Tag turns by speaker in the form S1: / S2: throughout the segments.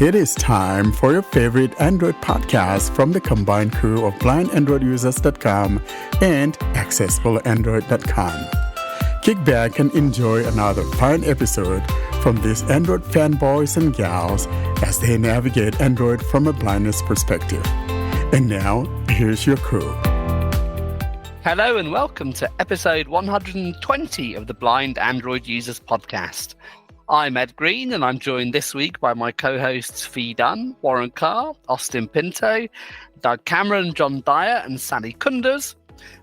S1: It is time for your favorite Android podcast from the combined crew of blindandroidusers.com and accessibleandroid.com. Kick back and enjoy another fine episode from these Android fanboys and gals as they navigate Android from a blindness perspective. And now, here's your crew.
S2: Hello and welcome to episode 120 of the Blind Android Users podcast. I'm Ed Green and I'm joined this week by my co-hosts Fee Dunn, Warren Carr, Austin Pinto, Doug Cameron, John Dyer and Sally Kunders.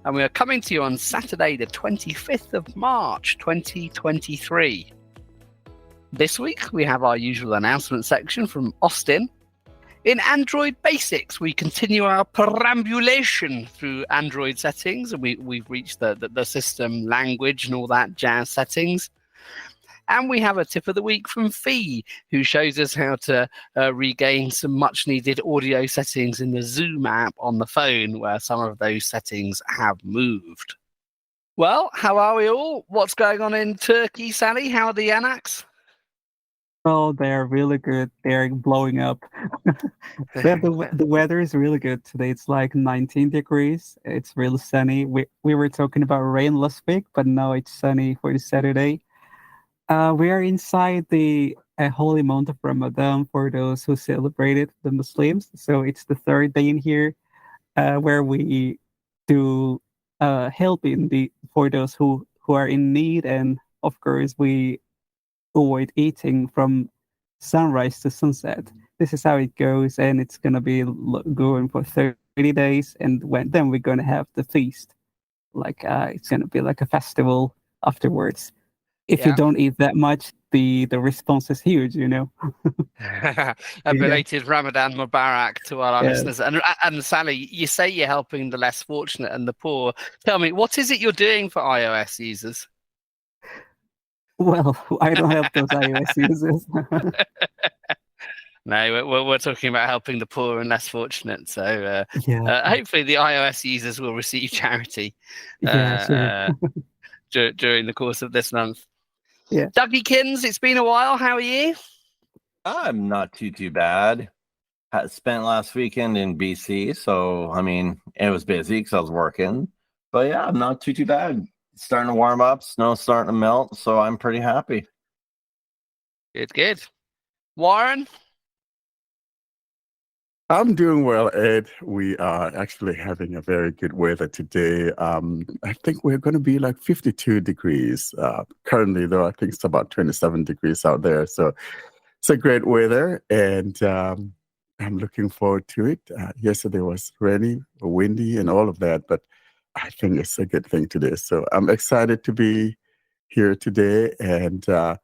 S2: And we are coming to you on Saturday the 25th of March 2023. This week we have our usual announcement section from Austin. In Android Basics, we continue our perambulation through Android settings, and we've reached the system language and all that jazz settings. And we have a tip of the week from Fee, who shows us how to regain some much-needed audio settings in the Zoom app on the phone, where some of those settings have moved. Well, how are we all? What's going on in Turkey, Sally? How are the Yanaks?
S3: Oh, they're really good. They're blowing up. The weather is really good today. It's like 19 degrees. It's really sunny. We were talking about rain last week, but now it's sunny for the Saturday. We are inside the holy month of Ramadan for those who celebrate it, the Muslims. So it's the third day in here where we do helping for those who are in need. And of course, we avoid eating from sunrise to sunset. This is how it goes, and it's going to be going for 30 days. And then we're going to have the feast. It's going to be like a festival afterwards. If you don't eat that much, the response is huge, you know.
S2: A belated Ramadan Mubarak to all our listeners. And Sally, you say you're helping the less fortunate and the poor. Tell me, what is it you're doing for iOS users?
S3: Well, I don't help those iOS users.
S2: No, we're talking about helping the poor and less fortunate. So hopefully the iOS users will receive charity during the course of this month.
S3: Yeah.
S2: Dougiekins, it's been a while. How are you?
S4: I'm not too bad. I spent last weekend in BC, so I mean it was busy because I was working. But yeah, I'm not too bad. It's starting to warm up, snow's starting to melt, so I'm pretty happy.
S2: Good. Warren?
S1: I'm doing well, Ed. We are actually having a very good weather today. I think we're going to be like 52 degrees. Currently, though, I think it's about 27 degrees out there. So it's a great weather, and I'm looking forward to it. Yesterday was rainy, windy, and all of that, but I think it's a good thing today. So I'm excited to be here today, and I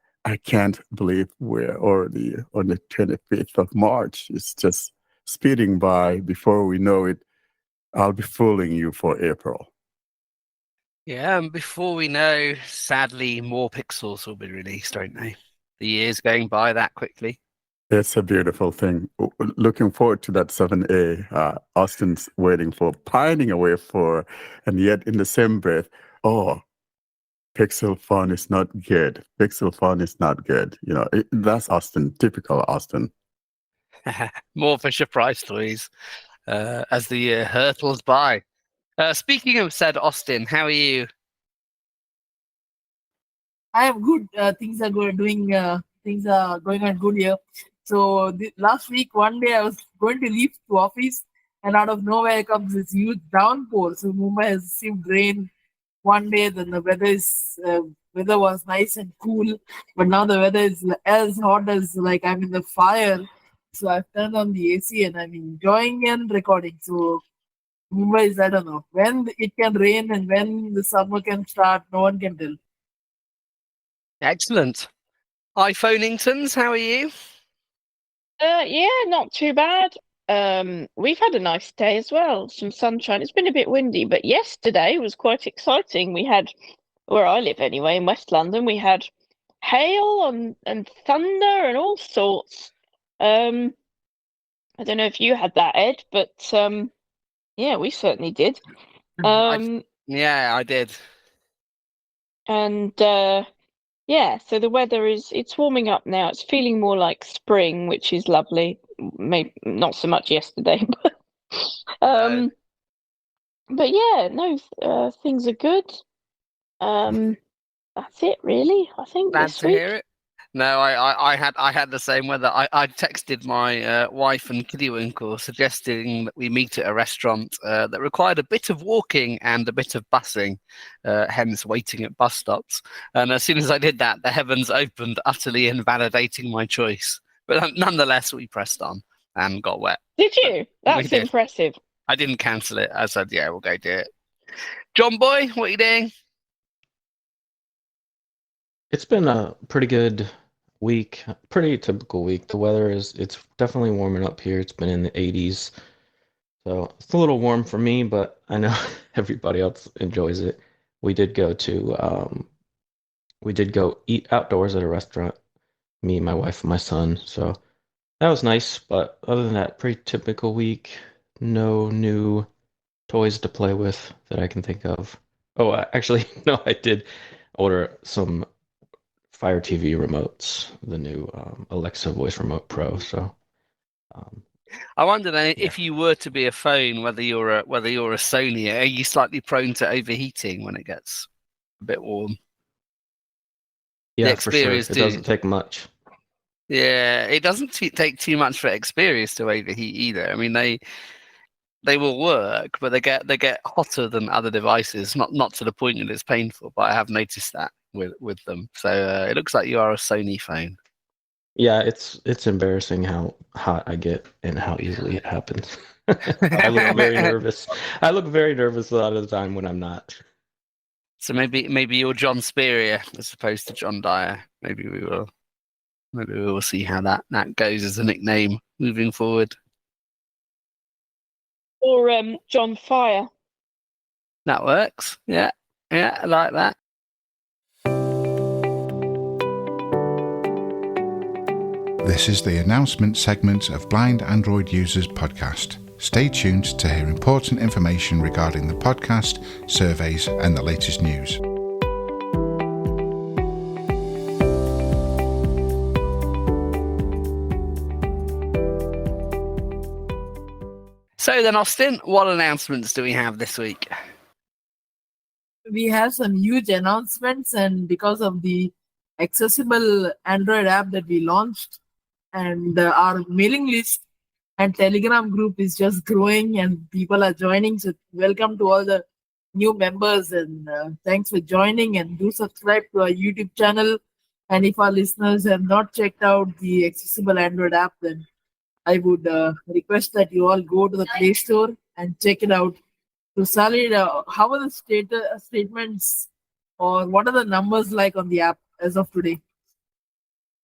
S1: can't believe we're already on the 25th of March. It's just speeding by. Before we know it, I'll be fooling you for April.
S2: Yeah, and before we know, sadly, more pixels will be released, won't they? The year's going by that quickly.
S1: It's a beautiful thing. Looking forward to that 7A. Austin's pining away for, and yet in the same breath, Pixel phone is not good. Pixel phone is not good. You know, that's Austin, typical Austin.
S2: More Fisher-Price toys as the year hurtles by. Speaking of said Austin, how are you?
S5: I am good. Things are going on good here. So last week, one day I was going to leave to office, and out of nowhere comes this huge downpour. So Mumbai has seemed rain one day, then the weather was nice and cool, but now the weather is as hot as like I'm in the fire. So I've turned on the AC and I'm enjoying and recording. So Mumbai is, I don't know, when it can rain and when the summer can start, no one can tell.
S2: Excellent. iPhoneingtons, how are you?
S6: Yeah, not too bad. We've had a nice day as well, some sunshine. It's been a bit windy, but yesterday was quite exciting. We had, where I live anyway, in West London, we had hail and thunder and all sorts. I don't know if you had that, Ed, but yeah, we certainly did.
S2: I did.
S6: And Yeah, so the weather it's warming up now. It's feeling more like spring, which is lovely. Maybe not so much yesterday,
S2: No.
S6: but yeah, no, things are good. That's it really, I think,
S2: Glad
S6: this
S2: to
S6: week.
S2: hear it. No, I had the same weather. I texted my wife and Kiddywinkle suggesting that we meet at a restaurant that required a bit of walking and a bit of busing, hence waiting at bus stops. And as soon as I did that, the heavens opened, utterly invalidating my choice. But nonetheless, we pressed on and got wet.
S6: Did you? That's
S2: did.
S6: impressive.
S2: I didn't cancel it. I said, yeah, we'll go do it. John Boy, what are you doing?
S7: It's been a pretty good week, pretty typical week. The weather it's definitely warming up here. It's been in the 80s. So it's a little warm for me, but I know everybody else enjoys it. We did go eat outdoors at a restaurant, me, my wife, and my son. So that was nice, but other than that, pretty typical week. No new toys to play with that I can think of. Oh, actually, no, I did order some Fire TV remotes, the new Alexa Voice Remote Pro. So,
S2: I wonder then
S7: yeah.
S2: if you were to be a phone, whether you're a Sony, are you slightly prone to overheating when it gets a bit warm?
S7: Yeah, for sure.
S2: Xperias
S7: It
S2: do.
S7: doesn't take much.
S2: Yeah, it doesn't take too much for Xperias to overheat either. I mean, they will work, but they get hotter than other devices. Not to the point that it's painful, but I have noticed that with them. So it looks like you are a Sony phone.
S7: Yeah, it's embarrassing how hot I get and how easily it happens. I look very nervous. I look very nervous a lot of the time when I'm not.
S2: So maybe you're John Speria as opposed to John Dyer. Maybe we will see how that goes as a nickname moving forward.
S6: Or John Fire.
S2: That works. Yeah, I like that.
S8: This is the announcement segment of Blind Android Users podcast. Stay tuned to hear important information regarding the podcast, surveys, and the latest news.
S2: So then, Austin, what announcements do we have this week?
S5: We have some huge announcements, and because of the accessible Android app that we launched, and our mailing list and Telegram group is just growing and people are joining. So welcome to all the new members, and thanks for joining, and do subscribe to our YouTube channel. And if our listeners have not checked out the accessible Android app, then I would request that you all go to the Play Store and check it out. So Sally, how are the statements, or what are the numbers like on the app as of today?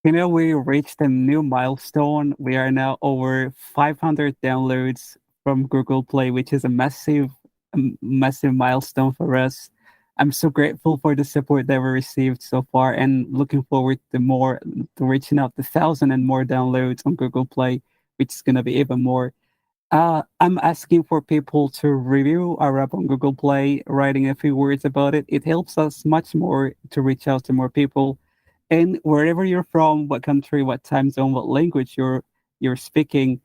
S3: We reached a new milestone. We are now over 500 downloads from Google Play, which is a massive milestone for us. I'm so grateful for the support that we received so far, and looking forward to reaching out to 1,000 and more downloads on Google Play, which is going to be even more. I'm asking for people to review our app on Google Play, writing a few words about it. It helps us much more to reach out to more people. And wherever you're from, what country, what time zone, what language you're speaking,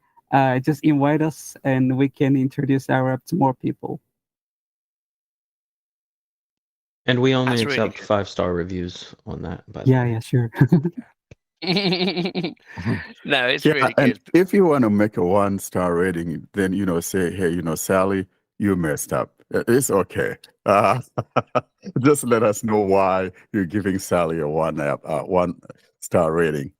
S3: just invite us and we can introduce our app to more people.
S7: And we only
S2: That's really
S7: accept 5-star reviews on that.
S3: Yeah, sure.
S2: No, it's really
S1: and
S2: good.
S1: if you want to make a 1-star rating, then say, hey, Sally, you messed up. It's okay. Just let us know why you're giving Sally a 1-star rating,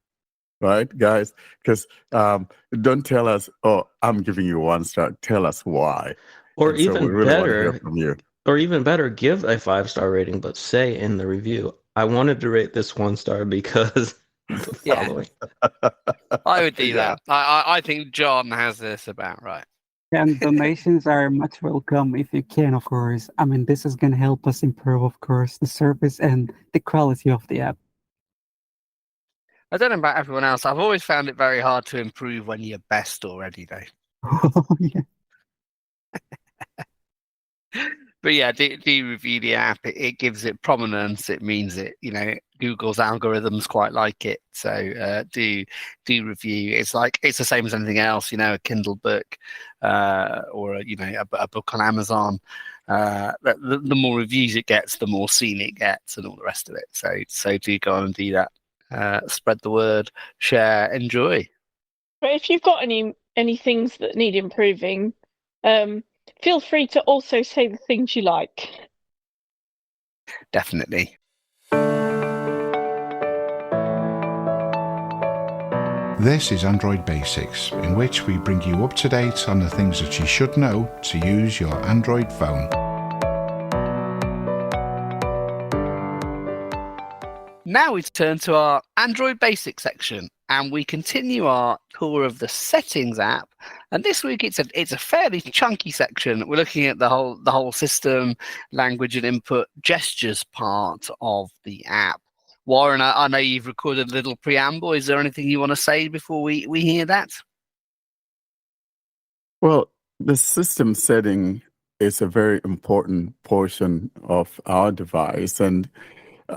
S1: right, guys? Because don't tell us, oh, I'm giving you 1 star. Tell us why.
S7: Or
S1: And so we
S7: even
S1: really want to hear
S7: better,
S1: from you.
S7: or even better, give a 5-star rating, but say in the review, I wanted to rate this 1 star because the following.
S2: I would do
S1: Yeah.
S2: that. I think John has this about right.
S3: And donations are much welcome if you can, of course. I mean, this is going to help us improve, of course, the service and the quality of the app.
S2: I don't know about everyone else. I've always found it very hard to improve when you're best already, though.
S3: Yeah.
S2: But yeah, do review the app. It gives it prominence. It means it. Google's algorithms quite like it. So do review. It's the same as anything else. A Kindle book, or a book on Amazon. The more reviews it gets, the more seen it gets, and all the rest of it. So do go on and do that. Spread the word, share, enjoy.
S6: But if you've got any things that need improving, feel free to also say the things you like.
S2: Definitely.
S8: This is Android Basics, in which we bring you up to date on the things that you should know to use your Android phone.
S2: Now we turn to our Android Basics section, and we continue our tour of the Settings app. And this week it's a fairly chunky section. We're looking at the whole system, language and input, gestures part of the app. Warren, I know you've recorded a little preamble. Is there anything you want to say before we hear that?
S1: Well, the system setting is a very important portion of our device, and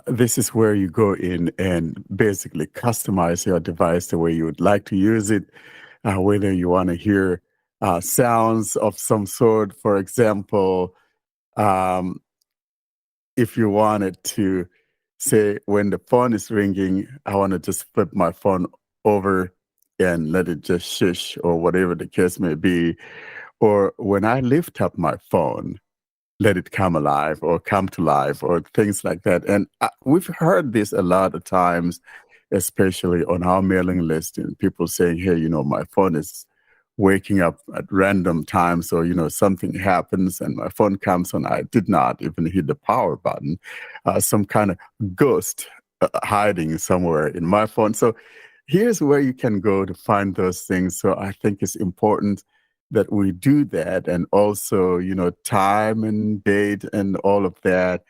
S1: this is where you go in and basically customize your device the way you would like to use it, whether you want to hear sounds of some sort. For example, if you wanted to say when the phone is ringing, I want to just flip my phone over and let it just shush, or whatever the case may be. Or when I lift up my phone, let it come alive or come to life, or things like that. And we've heard this a lot of times, especially on our mailing list, and people saying, hey, my phone is waking up at random times, or, something happens and my phone comes on. I did not even hit the power button. Some kind of ghost hiding somewhere in my phone. So here's where you can go to find those things. So I think it's important that we do that. And also, time and date and all of that.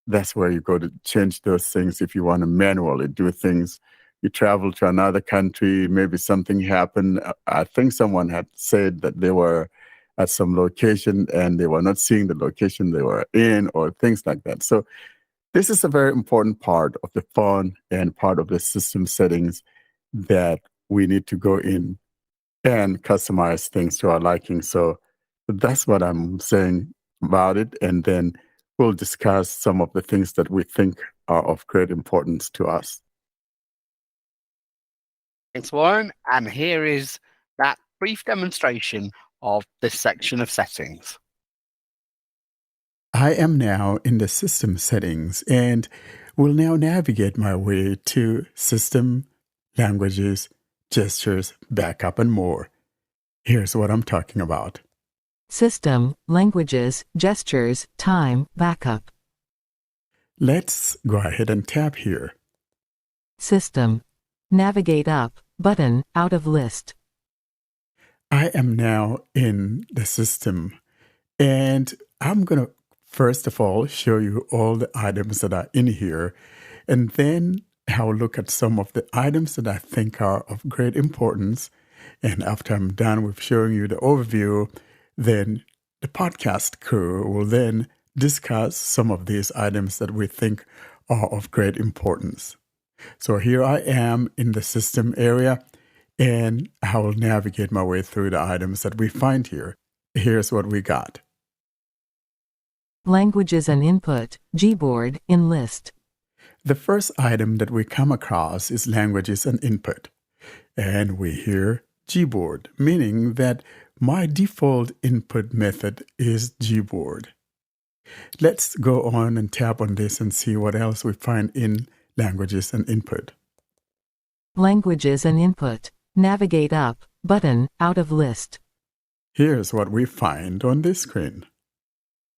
S1: That's where you go to change those things if you want to manually do things. You travel to another country, maybe something happened. I think someone had said that they were at some location and they were not seeing the location they were in, or things like that. So this is a very important part of the phone and part of the system settings that we need to go in and customize things to our liking. So that's what I'm saying about it. And then we'll discuss some of the things that we think are of great importance to us.
S2: Thanks, Warren. And here is that brief demonstration of this section of settings.
S1: I am now in the system settings and will now navigate my way to system, languages, gestures, backup, and more. Here's what I'm talking about.
S9: System, languages, gestures, time, backup.
S1: Let's go ahead and tap here.
S9: System. Navigate up, button, out of list.
S1: I am now in the system, and I'm going to first of all show you all the items that are in here, and then I'll look at some of the items that I think are of great importance. And after I'm done with showing you the overview, then the podcast crew will then discuss some of these items that we think are of great importance. So here I am in the system area, and I will navigate my way through the items that we find here. Here's what we got.
S9: Languages and input, Gboard, in list.
S1: The first item that we come across is languages and input. And we hear Gboard, meaning that my default input method is Gboard. Let's go on and tap on this and see what else we find in languages and input.
S9: Languages and input, navigate up, button, out of list.
S1: Here's what we find on this screen.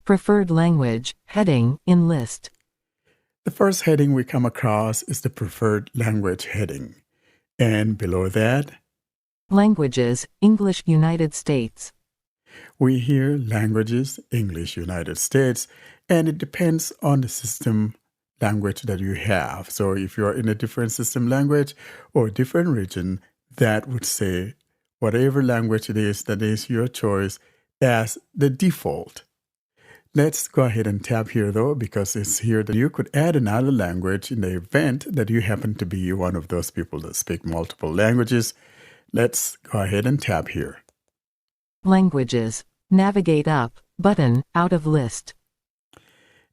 S9: Preferred language, heading, in list.
S1: The first heading we come across is the preferred language heading. And below that,
S9: languages, English, United States.
S1: We hear languages, English, United States, and it depends on the system language that you have. So if you're in a different system language or different region, that would say whatever language it is that is your choice as the default. Let's go ahead and tap here though, because it's here that you could add another language in the event that you happen to be one of those people that speak multiple languages. Let's go ahead and tap here.
S9: Languages. Navigate up, button, out of list.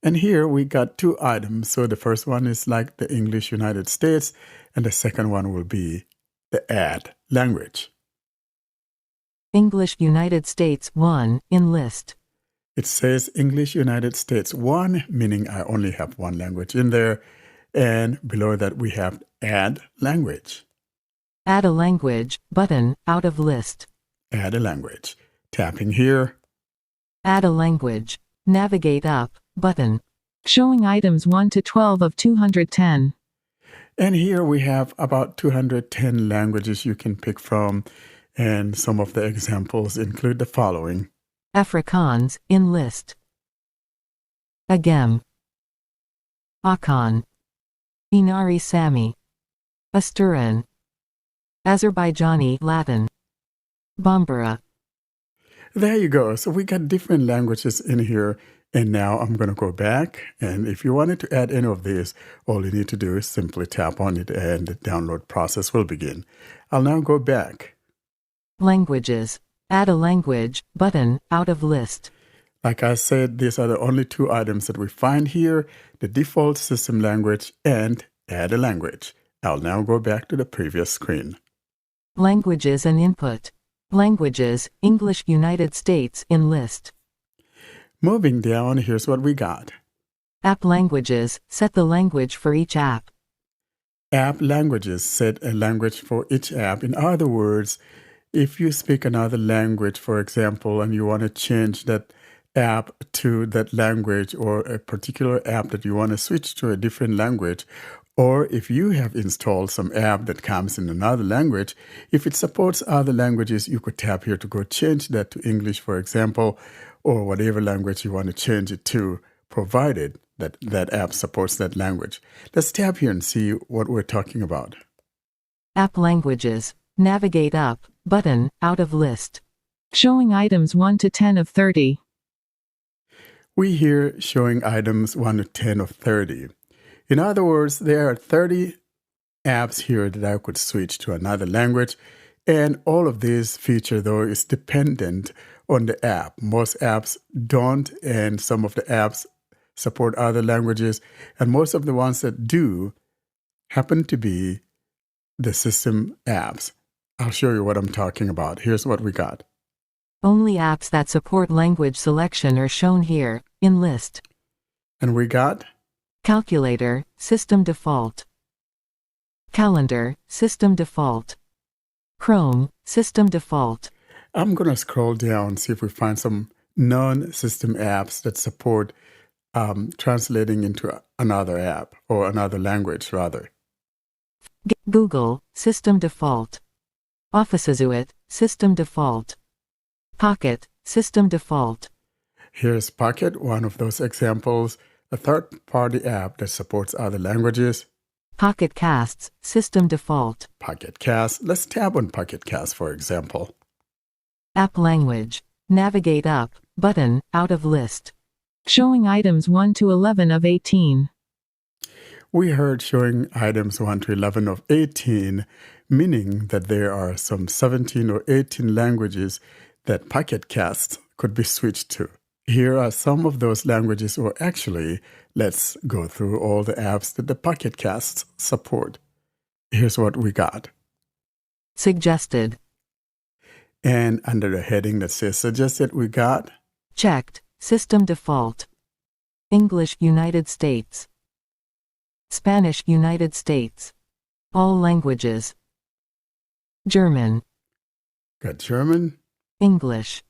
S1: And here we got two items. So the first one is like the English United States, and the second one will be the add language.
S9: English United States 1, in list.
S1: It says English United States 1, meaning I only have one language in there. And below that we have add language.
S9: Add a language, button, out of list.
S1: Add a language. Tapping here.
S9: Add a language. Navigate up, button. Showing items 1 to 12 of 210.
S1: And here we have about 210 languages you can pick from. And some of the examples include the following.
S9: Afrikaans, in list. Agam. Akan. Inari Sami. Asturian. Azerbaijani Latin. Bambara.
S1: There you go. So we got different languages in here. And now I'm going to go back. And if you wanted to add any of these, all you need to do is simply tap on it and the download process will begin. I'll now go back.
S9: Languages. Add a language, button, out of list.
S1: Like I said, these are the only two items that we find here, the default system language and add a language. I'll now go back to the previous screen.
S9: Languages and input. Languages, English United States, in list.
S1: Moving down, here's what we got.
S9: App languages, set the language for each app.
S1: App languages, set a language for each app. In other words, if you speak another language, for example, and you want to change that app to that language, or a particular app that you want to switch to a different language, or if you have installed some app that comes in another language, if it supports other languages, you could tap here to go change that to English, for example, or whatever language you want to change it to, provided that that app supports that language. Let's tap here and see what we're talking about.
S9: App languages. Navigate up, button, out of list. Showing items 1 to 10 of 30.
S1: We here showing items 1 to 10 of 30. In other words, there are 30 apps here that I could switch to another language. And all of these feature, though, is dependent on the app. Most apps don't, and some of the apps support other languages. And most of the ones that do happen to be the system apps. I'll show you what I'm talking about. Here's what we got.
S9: Only apps that support language selection are shown here, in list.
S1: And we got
S9: Calculator, system default. Calendar, system default. Chrome, system default.
S1: I'm going to scroll down, see if we find some non-system apps that support translating into another app, or another language, rather.
S9: Google, system default. Officezooit, system default. Pocket, system default.
S1: Here's Pocket, one of those examples, a third-party app that supports other languages.
S9: Pocket Casts, system default.
S1: Pocket Cast. Let's tap on Pocket Cast, for example.
S9: App language. Navigate up, button, out of list. Showing items 1 to 11 of 18.
S1: We heard showing items 1 to 11 of 18, meaning that there are some 17 or 18 languages that Pocket Cast could be switched to. Here are some of those languages, or actually, let's go through all the apps that the Pocket Casts support. Here's what we got.
S9: Suggested.
S1: And under the heading that says suggested, we got
S9: Checked, system default. English United States. Spanish United States. All languages. German.
S1: Got German.
S9: English.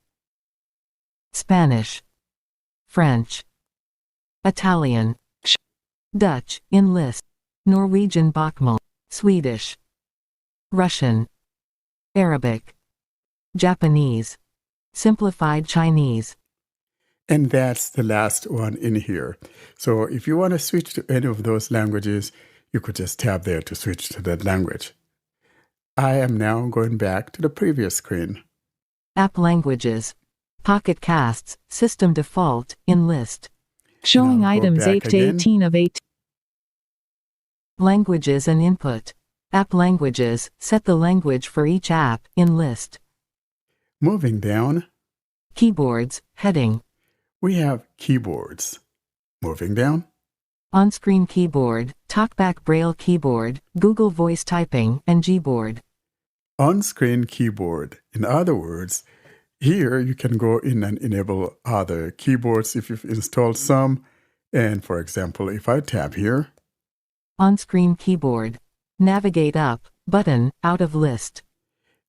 S9: Spanish. French. Italian. Dutch, in list. Norwegian Bokmål. Swedish. Russian. Arabic. Japanese. Simplified Chinese.
S1: And that's the last one in here. So if you want to switch to any of those languages, you could just tap there to switch to that language. I am now going back to the previous screen.
S9: App languages. Pocket Casts, System Default, in list. Showing
S1: I'll go
S9: items
S1: back
S9: 8 to
S1: again.
S9: 18 of 8. Languages and input. App languages, set the language for each app, in list.
S1: Moving down,
S9: Keyboards, heading.
S1: we have keyboards. Moving down,
S9: On-screen keyboard, TalkBack Braille keyboard, Google Voice Typing, and Gboard.
S1: on-screen keyboard. In other words, here you can go in and enable other keyboards if you've installed some. And for example, if I tap here,
S9: On-screen keyboard. Navigate up, button, out of list.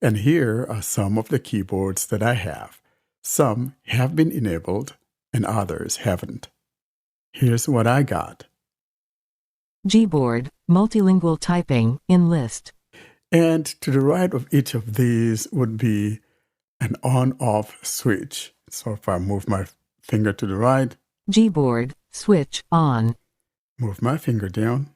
S1: and here are some of the keyboards that I have. Some have been enabled and others haven't. Here's what I got.
S9: Gboard, multilingual typing, in list.
S1: And to the right of each of these would be an on-off switch. So if I move my finger to the right,
S9: Gboard, switch, on.
S1: move my finger down,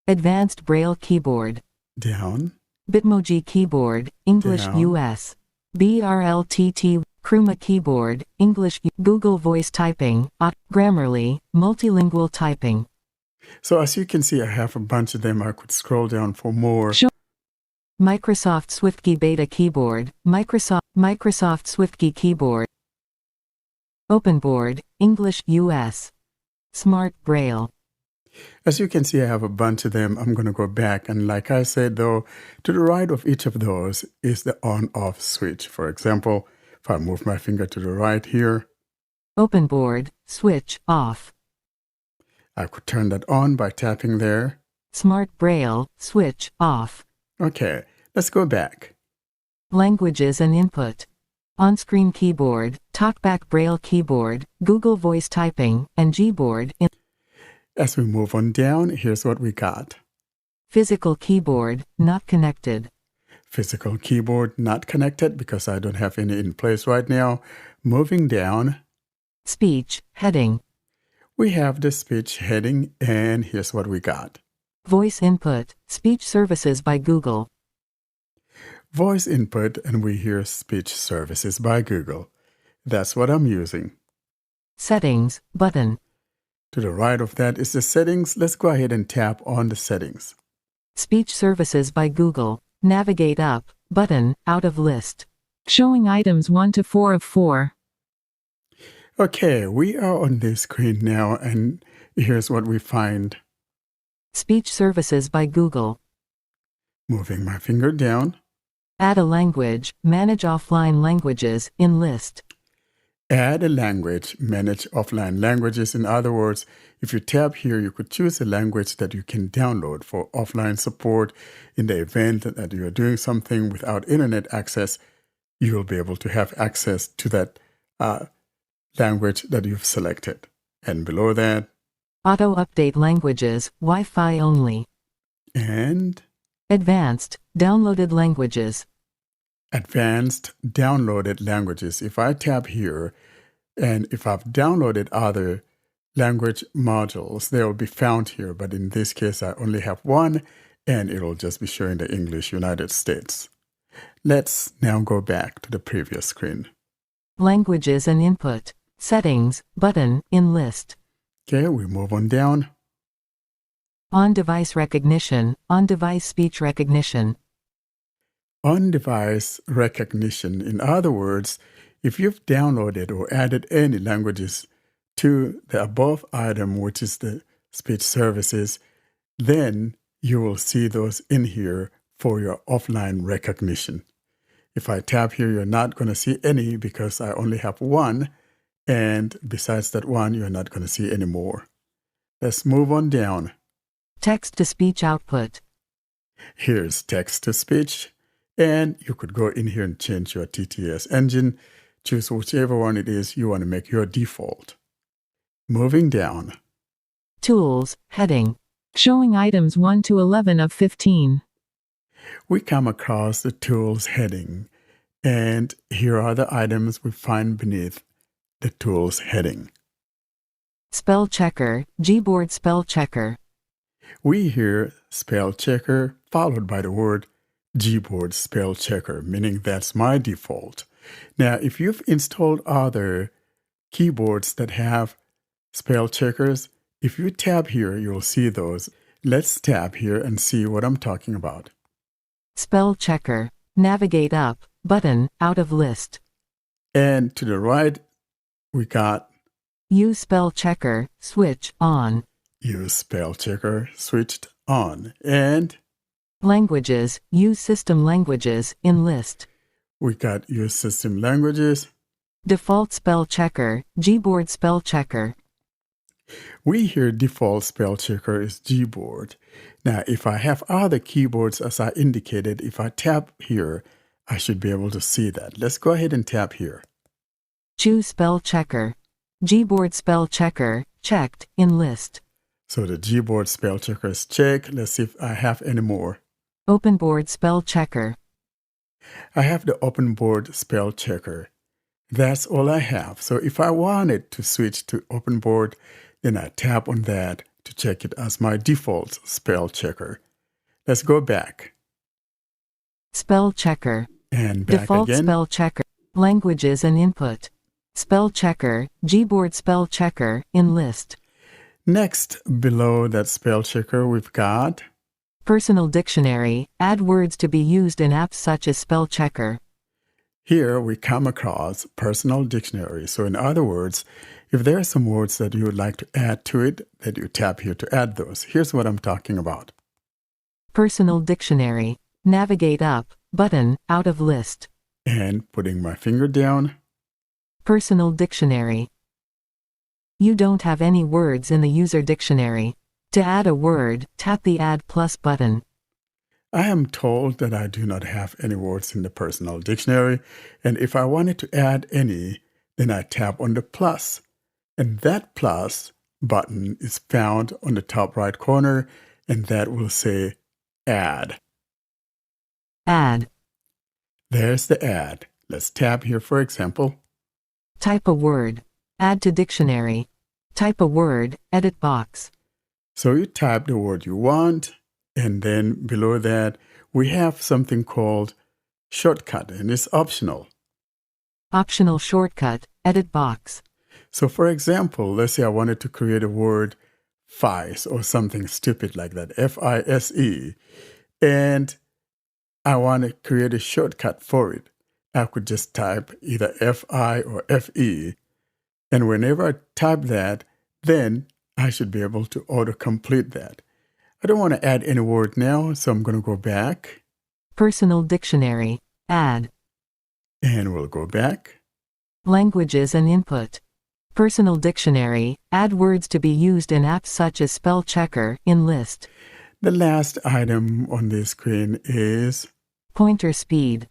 S9: Advanced Braille keyboard.
S1: down,
S9: Bitmoji keyboard, English
S1: Down.
S9: US. BRLTT, Chroma keyboard, English, Google Voice Typing, Grammarly, multilingual typing.
S1: So as you can see, I have a bunch of them. I could scroll down for more.
S9: Microsoft SwiftKey Beta keyboard, Microsoft SwiftKey keyboard. OpenBoard, English US. Smart Braille.
S1: As you can see, I have a bunch of them. I'm going to go back. And like I said, though, to the right of each of those is the on-off switch. For example, if I move my finger to the right here,
S9: OpenBoard, switch, off.
S1: I could turn that on by tapping there.
S9: Smart Braille, switch, off.
S1: Okay, let's go back.
S9: Languages and input. On-screen keyboard, TalkBack Braille keyboard, Google Voice Typing, and Gboard.
S1: As we move on down, here's what we got.
S9: Physical keyboard, not connected.
S1: Physical keyboard not connected because I don't have any in place right now. Moving down,
S9: Speech, heading.
S1: we have the speech heading, and here's what we got.
S9: Voice input, speech services by Google.
S1: Voice input, and we hear speech services by Google. That's what I'm using.
S9: Settings, button.
S1: To the right of that is the settings. Let's go ahead and tap on the settings.
S9: Speech services by Google. Navigate up, button, out of list. Showing items 1 to 4 of 4.
S1: Okay, we are on this screen now, and here's what we find.
S9: Speech services by Google.
S1: Moving my finger down.
S9: Add a language, manage offline languages, in list.
S1: Add a language, manage offline languages. In other words, if you tap here, you could choose a language that you can download for offline support. In the event that you're doing something without internet access, you'll be able to have access to that language that you've selected. And below that,
S9: Auto-update languages, Wi-Fi only.
S1: and
S9: Advanced, downloaded languages.
S1: advanced downloaded languages. If I tap here, and if I've downloaded other language modules, they will be found here. But in this case, I only have one, and it'll just be showing the English United States. Let's now go back to the previous screen.
S9: Languages and input. Settings, button, in list.
S1: Okay, we move on down.
S9: On-device recognition, on-device speech recognition.
S1: On-device recognition. In other words, if you've downloaded or added any languages to the above item, which is the speech services, then you will see those in here for your offline recognition. If I tap here, you're not going to see any because I only have one. And besides that one, you're not going to see any more. Let's move on down.
S9: Text-to-speech output.
S1: Here's text-to-speech. And you could go in here and change your TTS engine. Choose whichever one it is you want to make your default. Moving down.
S9: Tools, heading. Showing items 1 to 11 of 15.
S1: We come across the tools heading. And here are the items we find beneath the tools heading.
S9: Spell checker, Gboard spell checker.
S1: We hear spell checker followed by the word Gboard spell checker, meaning that's my default. Now, if you've installed other keyboards that have spell checkers, if you tap here, you'll see those. Let's tap here and see what I'm talking about.
S9: Spell checker. Navigate up. Button. Out of list.
S1: And to the right, we got
S9: Use spell checker. Switch on.
S1: use spell checker switched on. And
S9: Languages. Use system languages. In list.
S1: we got use system languages.
S9: Default spell checker. Gboard spell checker.
S1: We hear default spell checker is Gboard. Now, if I have other keyboards as I indicated, if I tap here, I should be able to see that. Let's go ahead and tap here.
S9: Choose spell checker. Gboard spell checker. Checked. In list.
S1: So the Gboard spell checker is checked. Let's see if I have any more.
S9: Open board spell checker.
S1: I have the open board spell checker. That's all I have. So if I wanted to switch to open board, then I tap on that to check it as my default spell checker. Let's go back
S9: Spell checker.
S1: and back
S9: Default
S1: again.
S9: spell checker. Languages and input. Spell checker. Gboard spell checker. In list.
S1: Next, below that spell checker, we've got
S9: Personal dictionary. Add words to be used in apps such as spell checker.
S1: here we come across personal dictionary. So in other words, if there are some words that you would like to add to it, then you tap here to add those. Here's what I'm talking about.
S9: Personal dictionary. Navigate up. Button. Out of list.
S1: And putting my finger down,
S9: Personal dictionary. You don't have any words in the user dictionary. To add a word, tap the Add Plus button.
S1: I am told that I do not have any words in the personal dictionary, and if I wanted to add any, then I tap on the plus. And that plus button is found on the top right corner, and that will say Add.
S9: Add.
S1: There's the add. Let's tap here, for example.
S9: Type a word. Add to dictionary. Type a word. Edit box.
S1: So you type the word you want, and then below that, we have something called shortcut, and it's optional.
S9: Optional shortcut. Edit box.
S1: So for example, let's say I wanted to create a word FICE or something stupid like that, F-I-S-E, and I want to create a shortcut for it. I could just type either F-I or F-E, and whenever I type that, then I should be able to auto-complete that. I don't want to add any word now, so I'm going to go back,
S9: Personal dictionary. Add.
S1: and we'll go back.
S9: Languages and input. Personal dictionary. Add words to be used in apps such as spell checker. In list.
S1: The last item on this screen is
S9: Pointer speed.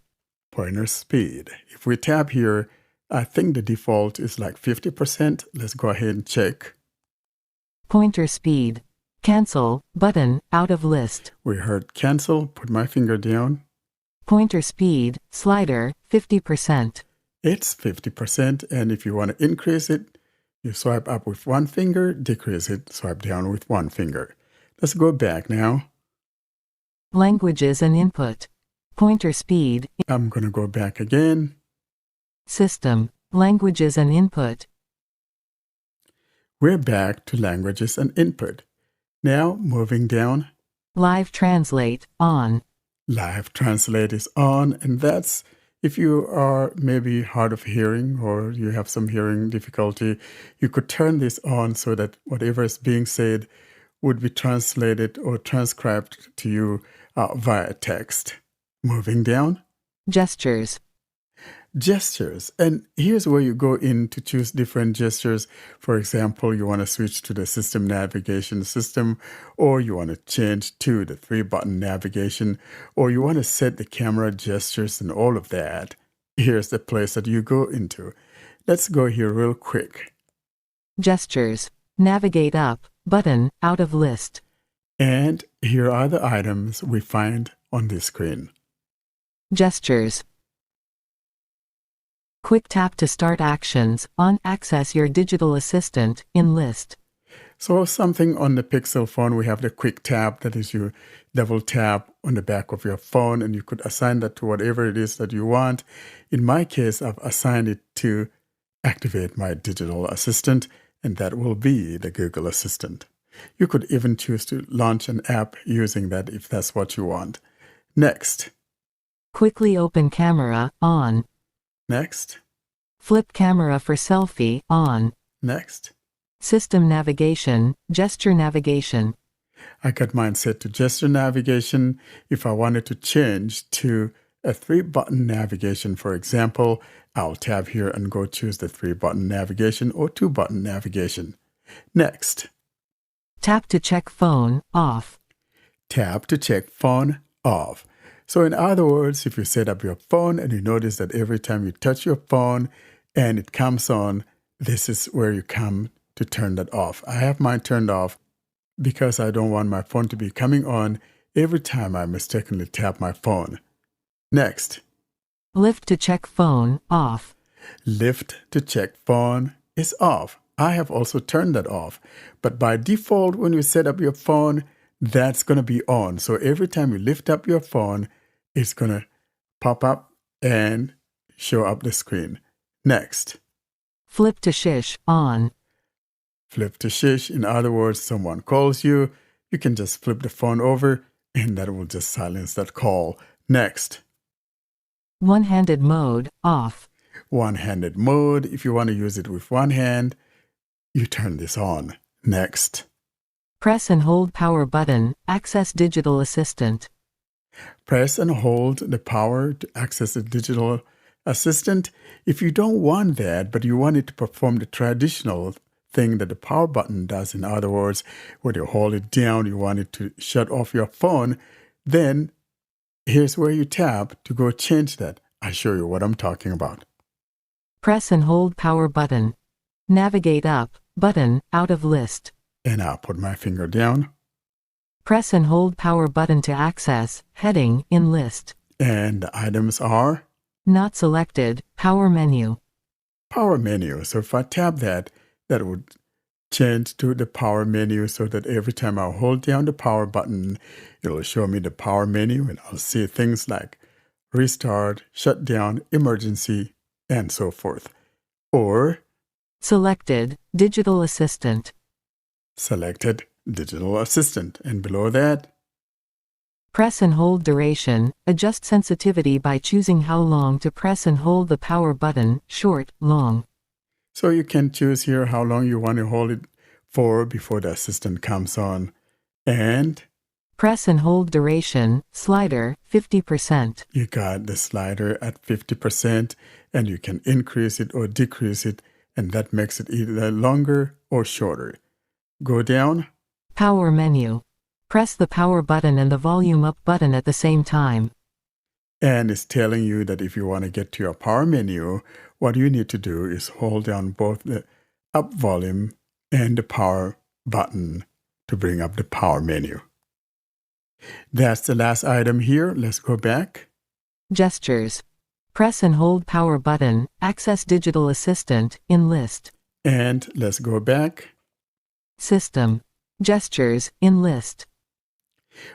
S1: pointer speed. If we tap here, I think the default is like 50%. Let's go ahead and check.
S9: Pointer speed. Cancel. Button. Out of list.
S1: We heard cancel, put my finger down.
S9: Pointer speed. Slider. 50%.
S1: It's 50%, and if you want to increase it, you swipe up with one finger, decrease it, swipe down with one finger. Let's go back now.
S9: Languages and input. Pointer speed.
S1: I'm going to go back again.
S9: System. Languages and input.
S1: We're back to languages and input. Now, moving down,
S9: Live translate. On.
S1: live translate is on, and that's if you are maybe hard of hearing or you have some hearing difficulty, you could turn this on so that whatever is being said would be translated or transcribed to you via text. Moving down,
S9: Gestures.
S1: gestures. And here's where you go in to choose different gestures. For example, you want to switch to the system navigation system, or you want to change to the 3-button navigation, or you want to set the camera gestures and all of that. Here's the place that you go into. Let's go here real quick.
S9: Gestures. Navigate up. Button. Out of list.
S1: And here are the items we find on this screen.
S9: Gestures. Quick tap to start actions. On. Access your digital assistant. In list.
S1: So something on the Pixel phone, we have the quick tap, that is you double tap on the back of your phone and you could assign that to whatever it is that you want. In my case, I've assigned it to activate my digital assistant, and that will be the Google Assistant. You could even choose to launch an app using that if that's what you want. Next.
S9: Quickly open camera, on.
S1: Next.
S9: Flip camera for selfie, on.
S1: Next.
S9: System navigation, gesture navigation.
S1: I got mine set to gesture navigation. If I wanted to change to a 3-button navigation, for example, I'll tab here and go choose the 3-button navigation or 2-button navigation. Next.
S9: Tap to check phone, off.
S1: Tap to check phone, off. So in other words, if you set up your phone and you notice that every time you touch your phone and it comes on, this is where you come to turn that off. I have mine turned off because I don't want my phone to be coming on every time I mistakenly tap my phone. Next.
S9: Lift to check phone, off.
S1: Lift to check phone is off. I have also turned that off. But by default, when you set up your phone, that's going to be on. So every time you lift up your phone, it's going to pop up and show up the screen. Next.
S9: Flip to shish, on.
S1: Flip to shish. In other words, someone calls you, you can just flip the phone over and that will just silence that call. Next.
S9: One-handed mode, off.
S1: One-handed mode. If you want to use it with one hand, you turn this on. Next.
S9: Press and hold power button, access digital assistant.
S1: Press and hold the power to access the digital assistant. If you don't want that, but you want it to perform the traditional thing that the power button does, in other words, when you hold it down, you want it to shut off your phone, then here's where you tap to go change that. I'll show you what I'm talking about.
S9: Press and hold power button. Navigate up, button, out of list.
S1: And I'll put my finger down.
S9: Press and hold power button to access, heading, in list.
S1: And the items are?
S9: Not selected, power menu.
S1: Power menu. So if I tap that, that would change to the power menu so that every time I hold down the power button, it'll show me the power menu and I'll see things like restart, shutdown, emergency, and so forth. Or
S9: selected, digital assistant.
S1: Selected, digital assistant. And below that,
S9: press and hold duration, adjust sensitivity by choosing how long to press and hold the power button, short, long.
S1: So you can choose here how long you want to hold it for before the assistant comes on. And
S9: press and hold duration, slider, 50%.
S1: You got the slider at 50% and you can increase it or decrease it, and that makes it either longer or shorter. Go down.
S9: Power menu. Press the power button and the volume up button at the same time.
S1: And it's telling you that if you want to get to your power menu, what you need to do is hold down both the up volume and the power button to bring up the power menu. That's the last item here. Let's go back.
S9: Gestures. Press and hold power button, access digital assistant, in list.
S1: And let's go back.
S9: System. Gestures, in list.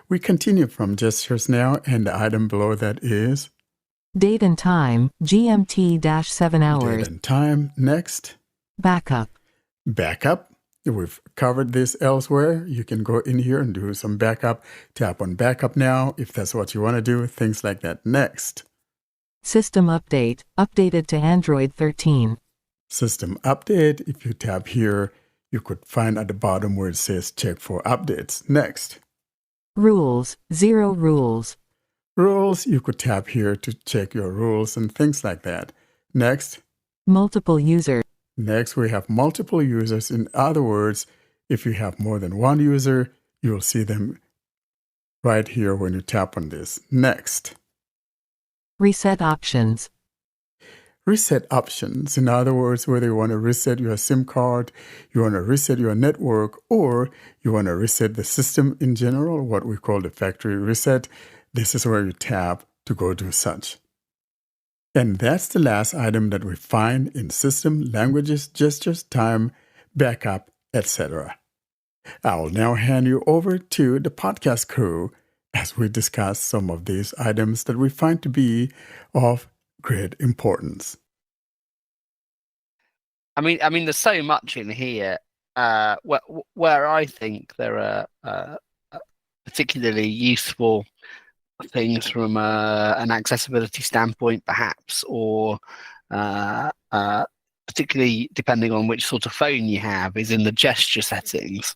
S1: We continue from gestures now, and the item below that is
S9: date and time, GMT-7 hours.
S1: Date and time. Next.
S9: Backup.
S1: Backup. We've covered this elsewhere. You can go in here and do some backup. Tap on backup now if that's what you want to do. Things like that. Next.
S9: System update. Updated to Android 13.
S1: System update. If you tap here, you could find at the bottom where it says check for updates. Next.
S9: Rules. 0 rules.
S1: Rules. You could tap here to check your rules and things like that. Next.
S9: Multiple users.
S1: Next, we have multiple users. In other words, if you have more than one user, you'll see them right here when you tap on this. Next.
S9: Reset options.
S1: Reset options. In other words, whether you want to reset your SIM card, you want to reset your network, or you want to reset the system in general, what we call the factory reset, this is where you tap to go do such. And that's the last item that we find in system, languages, gestures, time, backup, etc. I'll now hand you over to the podcast crew as we discuss some of these items that we find to be of great importance.
S2: I mean, there's so much in here where I think there are particularly useful things from an accessibility standpoint, perhaps, or particularly depending on which sort of phone you have, is in the gesture settings.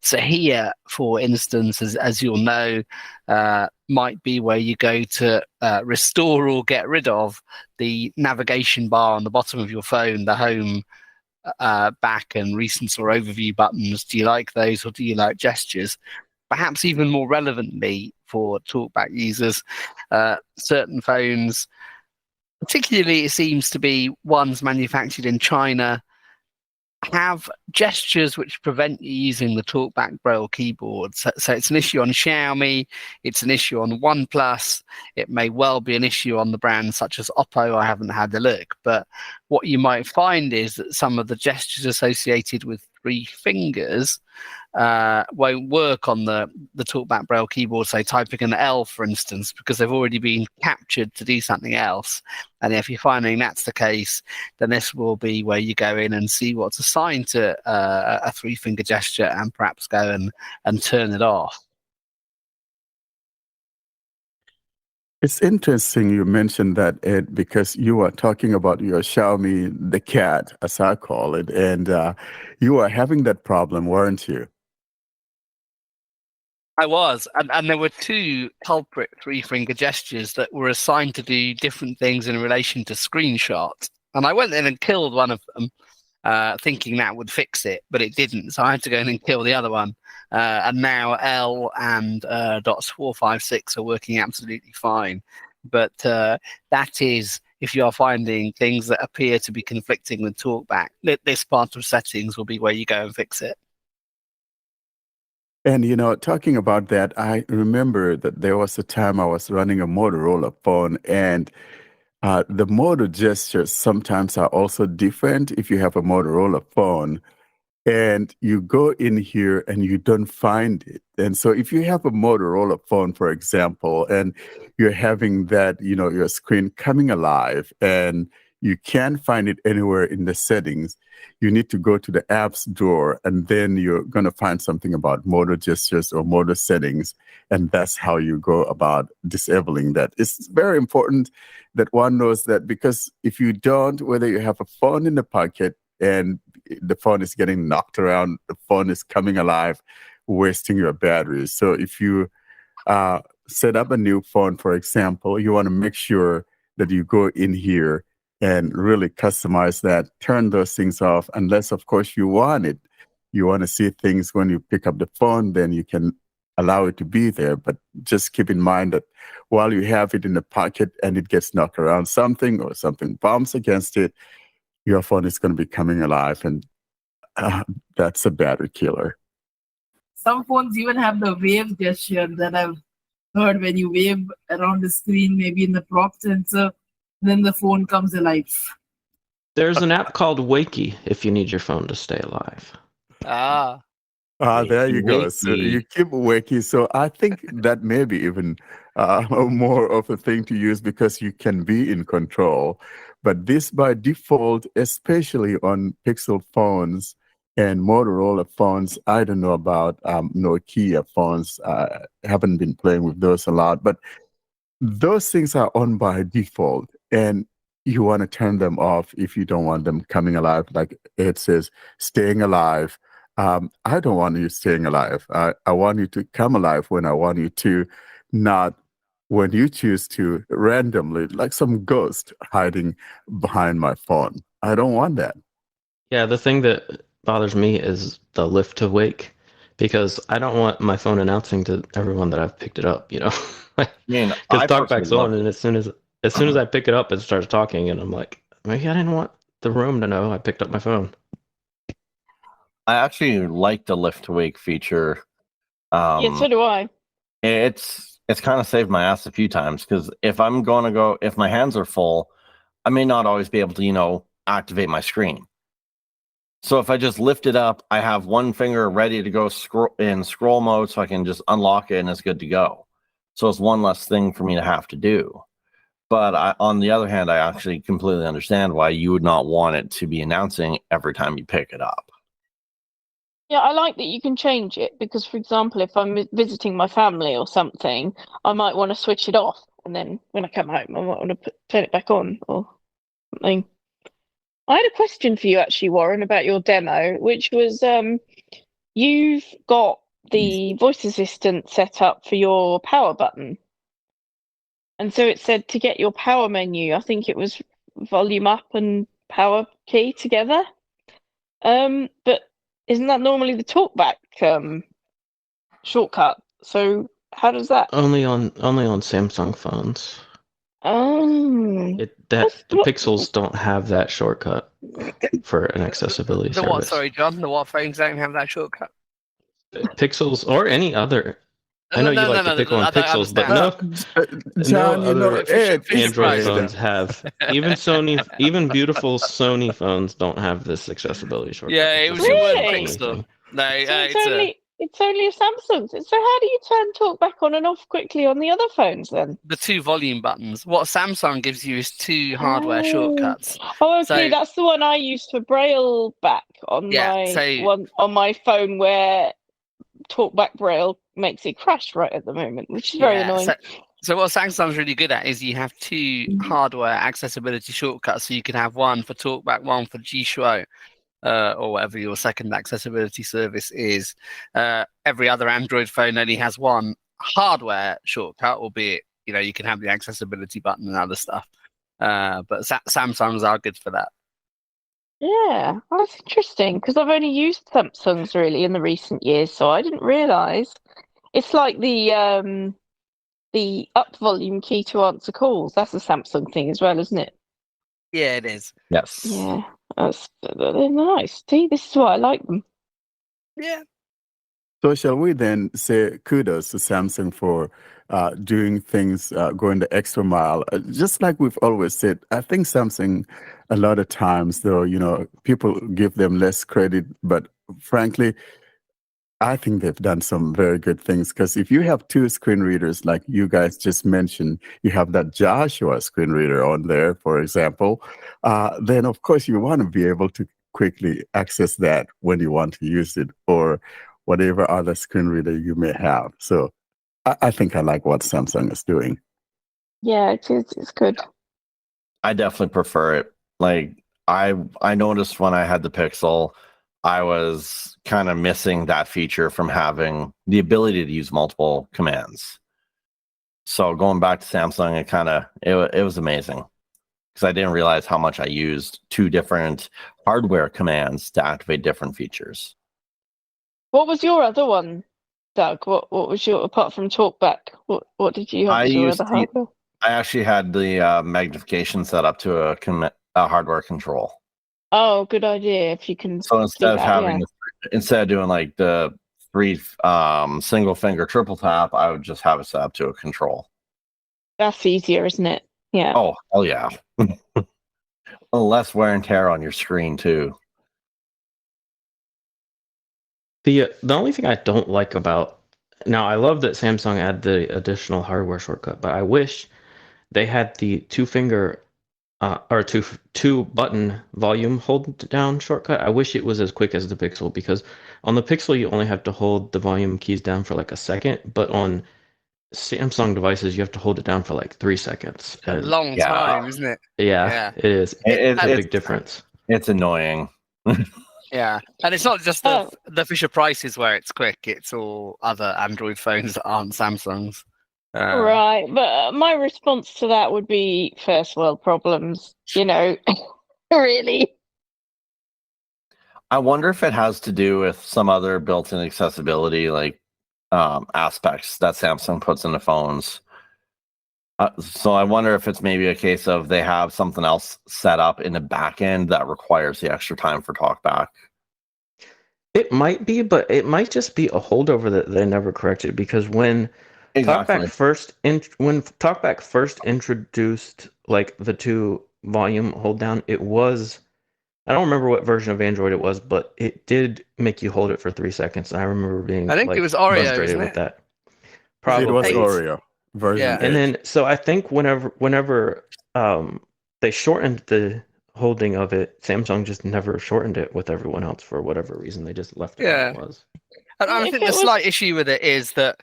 S2: So here, for instance, as you'll know, might be where you go to restore or get rid of the navigation bar on the bottom of your phone, the home, back and recent or overview buttons. Do you like those, or do you like gestures? Perhaps even more relevantly for TalkBack users, certain phones, particularly it seems to be ones manufactured in China, have gestures which prevent you using the TalkBack Braille keyboard. So it's an issue on Xiaomi, it's an issue on OnePlus, it may well be an issue on the brands such as Oppo. I haven't had a look, but what you might find is that some of the gestures associated with 3 fingers won't work on the TalkBack Braille keyboard, say typing an L, for instance, because they've already been captured to do something else. And if you're finding that's the case, then this will be where you go in and see what's assigned to a 3-finger gesture and perhaps go and turn it off.
S1: It's interesting you mentioned that, Ed, because you are talking about your Xiaomi, the cat, as I call it, and you are having that problem, weren't you?
S2: I was, and there were 2 culprit 3-finger gestures that were assigned to do different things in relation to screenshots. And I went in and killed one of them, thinking that would fix it, but it didn't. So I had to go in and kill the other one. And now L and dots 4, 5, 6 are working absolutely fine. But that is, if you are finding things that appear to be conflicting with TalkBack, this part of settings will be where you go and fix it.
S1: And, talking about that, I remember that there was a time I was running a Motorola phone, and the motor gestures sometimes are also different if you have a Motorola phone. And you go in here and you don't find it. And so if you have a Motorola phone, for example, and you're having that, your screen coming alive and you can't find it anywhere in the settings, you need to go to the apps drawer, and then you're going to find something about motor gestures or motor settings. And that's how you go about disabling that. It's very important that one knows that, because if you don't, whether you have a phone in the pocket and the phone is getting knocked around, the phone is coming alive, wasting your battery. So if you set up a new phone, for example, you want to make sure that you go in here and really customize that, turn those things off, unless, of course, you want it. You want to see things when you pick up the phone, then you can allow it to be there. But just keep in mind that while you have it in the pocket and it gets knocked around something, or something bumps against it, your phone is going to be coming alive, and that's a battery killer.
S5: Some phones even have the wave gesture that I've heard. When you wave around the screen, maybe in the prop sensor, then the phone comes alive.
S7: There's an app called Wakey if you need your phone to stay alive.
S1: There you go. So you keep wakey. So I think that may be even more of a thing to use, because you can be in control. But this by default, especially on Pixel phones and Motorola phones, I don't know about Nokia phones. I haven't been playing with those a lot, but those things are on by default, and you want to turn them off if you don't want them coming alive. Like it says, staying alive. I don't want you staying alive. I want you to come alive when I want you to, not when you choose to randomly, like some ghost hiding behind my phone. I don't want that.
S7: Yeah, the thing that bothers me is the lift to wake, because I don't want my phone announcing to everyone that I've picked it up, Because TalkBack's on, and as soon as I pick it up, it starts talking, and I'm like, maybe I didn't want the room to know I picked up my phone.
S4: I actually like the lift to wake feature.
S6: Yeah, so do I.
S4: It's kind of saved my ass a few times, because if my hands are full, I may not always be able to, activate my screen. So if I just lift it up, I have one finger ready to go scroll mode, so I can just unlock it and it's good to go. So it's one less thing for me to have to do. But on the other hand, I actually completely understand why you would not want it to be announcing every time you pick it up.
S6: Yeah, I like that you can change it because, for example, if I'm visiting my family or something, I might want to switch it off, and then when I come home, I might want to turn it back on or something. I had a question for you, actually, Warren, about your demo, which was you've got the voice assistant set up for your power button. And so it said to get your power menu, I think it was volume up and power key together. But isn't that normally the talkback shortcut? So how does that?
S7: Only on Samsung phones.
S6: Oh,
S7: The Pixels don't have that shortcut for an accessibility
S2: The
S7: service.
S2: what? Sorry, John. The what phones don't have that shortcut?
S7: Pixels or any other. I know you like to pick on Pixels, but
S1: John,
S7: no
S1: you know,
S7: other Android
S1: Ed,
S7: phones have. Even beautiful Sony phones don't have this accessibility shortcut.
S2: Yeah, it
S7: It's
S2: was
S7: just
S2: a
S7: a
S2: word
S7: Sony
S2: Pixel.
S7: thing.
S2: No,
S6: so it's only a Samsung. So how do you turn talkback on and off quickly on the other phones then?
S2: the two volume buttons. What Samsung gives you is two hardware shortcuts.
S6: Oh, okay,
S2: So-
S6: that's the one I used for Braille back on my phone where talkback Braille makes it crash right at the moment, which is very annoying.
S2: So what Samsung's really good at is you have two hardware accessibility shortcuts. So you can have one for talkback, one for G-Shuo, or whatever your second accessibility service is. Every other Android phone only has one hardware shortcut, albeit you can have the accessibility button and other stuff. But Samsungs are good for that.
S6: Yeah, well, that's interesting because I've only used Samsungs really in the recent years, so I didn't realise. It's like the up volume key to answer calls. That's a Samsung thing as well, isn't it?
S2: Yeah, it is.
S4: Yes.
S6: Yeah, they're nice. See, this is why I like them.
S2: Yeah.
S1: So shall we then say kudos to Samsung for doing things, going the extra mile? Just like we've always said, I think Samsung, a lot of times, though, people give them less credit, but frankly, I think they've done some very good things because if you have two screen readers, like you guys just mentioned, you have that Joshua screen reader on there, for example, then of course you want to be able to quickly access that when you want to use it, or whatever other screen reader you may have. So I think I like what Samsung is doing.
S6: Yeah, it is. It's good.
S4: I definitely prefer it. Like I noticed when I had the Pixel, I was kind of missing that feature from having the ability to use multiple commands. So going back to Samsung, it was amazing because I didn't realize how much I used two different hardware commands to activate different features.
S6: What was your other one, Doug? What was your, apart from talkback? What did you have as your other hardware?
S4: I actually had the magnification set up to a hardware control.
S6: Oh, good idea. If you can.
S4: So instead of doing like the 3 single finger triple tap, I would just have it set up to a control.
S6: That's easier, isn't it? Yeah.
S4: Oh, hell yeah. Less wear and tear on your screen too.
S7: The only thing I don't like about now, I love that Samsung added the additional hardware shortcut, but I wish they had the 2-finger or two button volume hold down shortcut. I wish it was as quick as the Pixel, because on the Pixel you only have to hold the volume keys down for like a second, but on Samsung devices you have to hold it down for like 3 seconds.
S2: A long time, isn't it?
S7: Yeah, it is. It's a big difference.
S4: It's annoying.
S2: Yeah, and it's not just the Fisher Prices where it's quick. It's all other Android phones that aren't Samsungs.
S6: Right, but my response to that would be first world problems. Really.
S4: I wonder if it has to do with some other built-in accessibility, like aspects that Samsung puts into phones. So I wonder if it's maybe a case of they have something else set up in the back end that requires the extra time for talkback.
S7: It might be, but it might just be a holdover that they never corrected, because when Talkback first introduced like the 2 volume hold down, it was I don't remember what version of Android it was, but it did make you hold it for 3 seconds. I remember being
S2: I think it was Oreo,
S7: frustrated
S2: isn't
S7: with
S2: it?
S7: that.
S1: It was
S7: Probably.
S1: Oreo version
S2: Yeah.
S1: 8.
S7: And then, so I think whenever they shortened the holding of it, Samsung just never shortened it with everyone else for whatever reason. They just left it how it was.
S2: And I
S6: If
S2: think
S6: it
S2: the
S6: was-
S2: slight issue with it is that,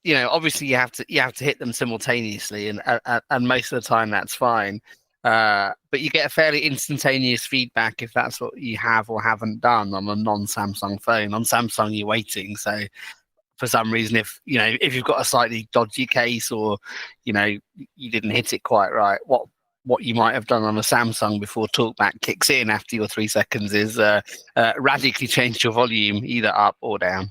S2: obviously you have to hit them simultaneously, and most of the time that's fine. But you get a fairly instantaneous feedback if that's what you have or haven't done on a non-Samsung phone. On Samsung, you're waiting. So for some reason, if you've got a slightly dodgy case, or you didn't hit it quite right, what you might have done on a Samsung before TalkBack kicks in after your 3 seconds is radically change your volume either up or down.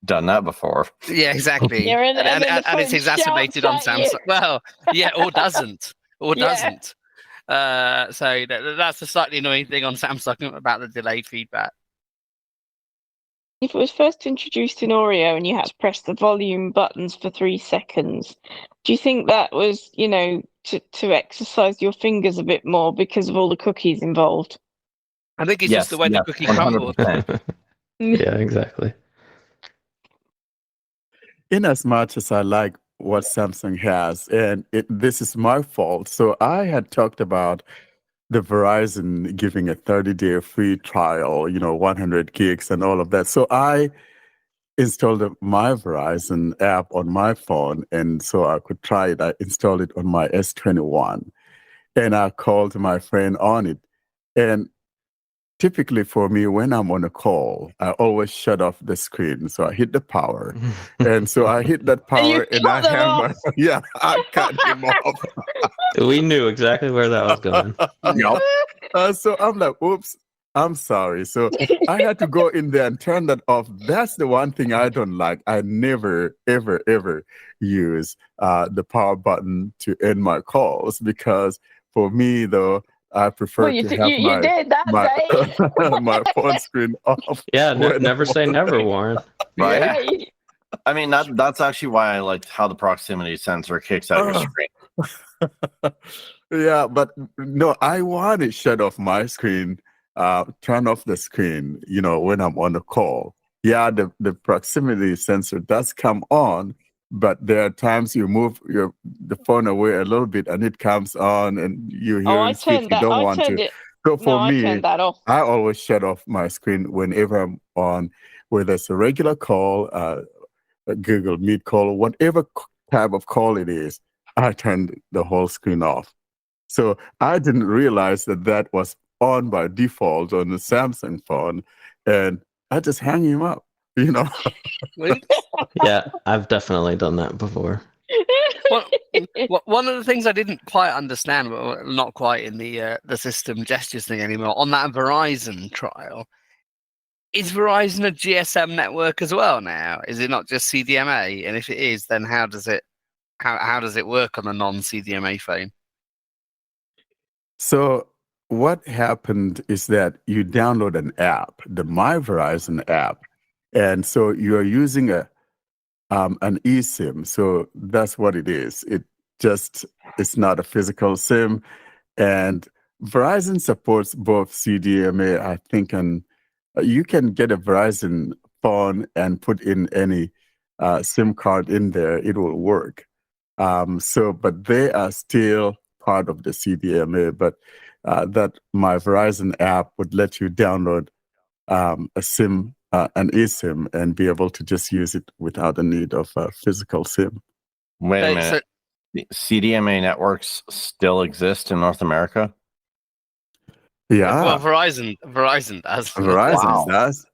S4: Done that before.
S2: Yeah, exactly.
S6: Yeah, and then the
S2: and it's
S6: phone
S2: exacerbated on
S6: shouts at you.
S2: Samsung. Well, yeah, or doesn't. Or
S6: Yeah.
S2: doesn't. So that's the slightly annoying thing on Samsung about the delayed feedback.
S6: If it was first introduced in Oreo and you had to press the volume buttons for 3 seconds, do you think that was, to exercise your fingers a bit more because of all the cookies involved?
S2: I think it's just the way the cookie crumbled.
S4: 100%.
S7: Yeah, exactly.
S1: In as much as I like what Samsung has, and this is my fault. So I had talked about the Verizon giving a 30-day free trial, 100 gigs and all of that. So I installed my Verizon app on my phone, and so I could try it. I installed it on my S21, and I called my friend on it. And typically for me, when I'm on a call, I always shut off the screen. So I hit the power. And so I hit that power and I hammer. Yeah, I cut him off.
S7: We knew exactly where that was going.
S4: Yep.
S1: So I'm like, oops, I'm sorry. So I had to go in there and turn that off. That's the one thing I don't like. I never, ever, ever use the power button to end my calls, because for me, though, I prefer
S6: Well, you
S1: to have
S6: did that day.
S1: my phone screen off.
S7: Yeah,
S1: when
S7: never say never, Warren.
S4: Right?
S6: Yeah.
S4: I mean, that's actually why I liked how the proximity sensor kicks out your screen.
S1: Yeah, but no, I want to shut off my screen, turn off the screen, when I'm on a call. Yeah, the proximity sensor does come on, but there are times you move the phone away a little bit and it comes on and you hear
S6: I
S1: speech
S6: turned
S1: you
S6: that.
S1: don't
S6: I
S1: want
S6: turned
S1: to.
S6: it.
S1: So for
S6: No,
S1: me,
S6: I turned that off.
S1: I always shut off my screen whenever I'm on, whether it's a regular call, a Google Meet call, whatever type of call it is, I turned the whole screen off. So I didn't realize that was on by default on the Samsung phone, and I just hang him up,
S7: Yeah, I've definitely done that before.
S2: One of the things I didn't quite understand, well, not quite in the system gestures thing anymore, on that Verizon trial, is Verizon a GSM network as well now? Is it not just CDMA? And if it is, then how does it work on a non-CDMA phone?
S1: So what happened is that you download an app, the My Verizon app, and so you're using an eSIM. So that's what it is. It's not a physical SIM, and Verizon supports both CDMA, I think, and you can get a Verizon phone and put in any SIM card in there; it will work. But they are still part of the CDMA, but that My Verizon app would let you download a SIM, an eSIM, and be able to just use it without the need of a physical SIM.
S4: Wait a minute. CDMA networks still exist in North America?
S1: Yeah.
S2: Well, Verizon does.
S1: Verizon does.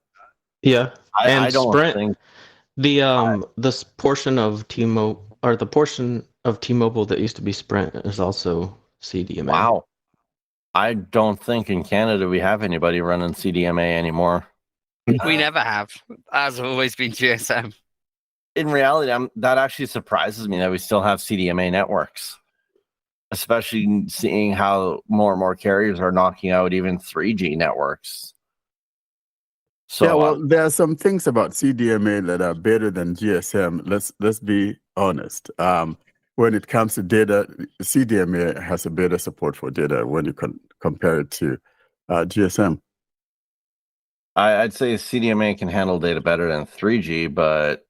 S7: Yeah, and
S4: I don't
S7: Sprint.
S4: think
S7: This portion of T-Mobile, or the portion of T-Mobile that used to be Sprint, is also CDMA.
S4: Wow. I don't think in Canada we have anybody running CDMA anymore.
S2: We never have. Ours have always been GSM.
S4: In reality, that actually surprises me that we still have CDMA networks, especially seeing how more and more carriers are knocking out even 3G networks. So,
S1: yeah, well, there are some things about CDMA that are better than GSM. Let's be honest. When it comes to data, CDMA has a better support for data when you compare it to GSM?
S4: I'd say CDMA can handle data better than 3G, but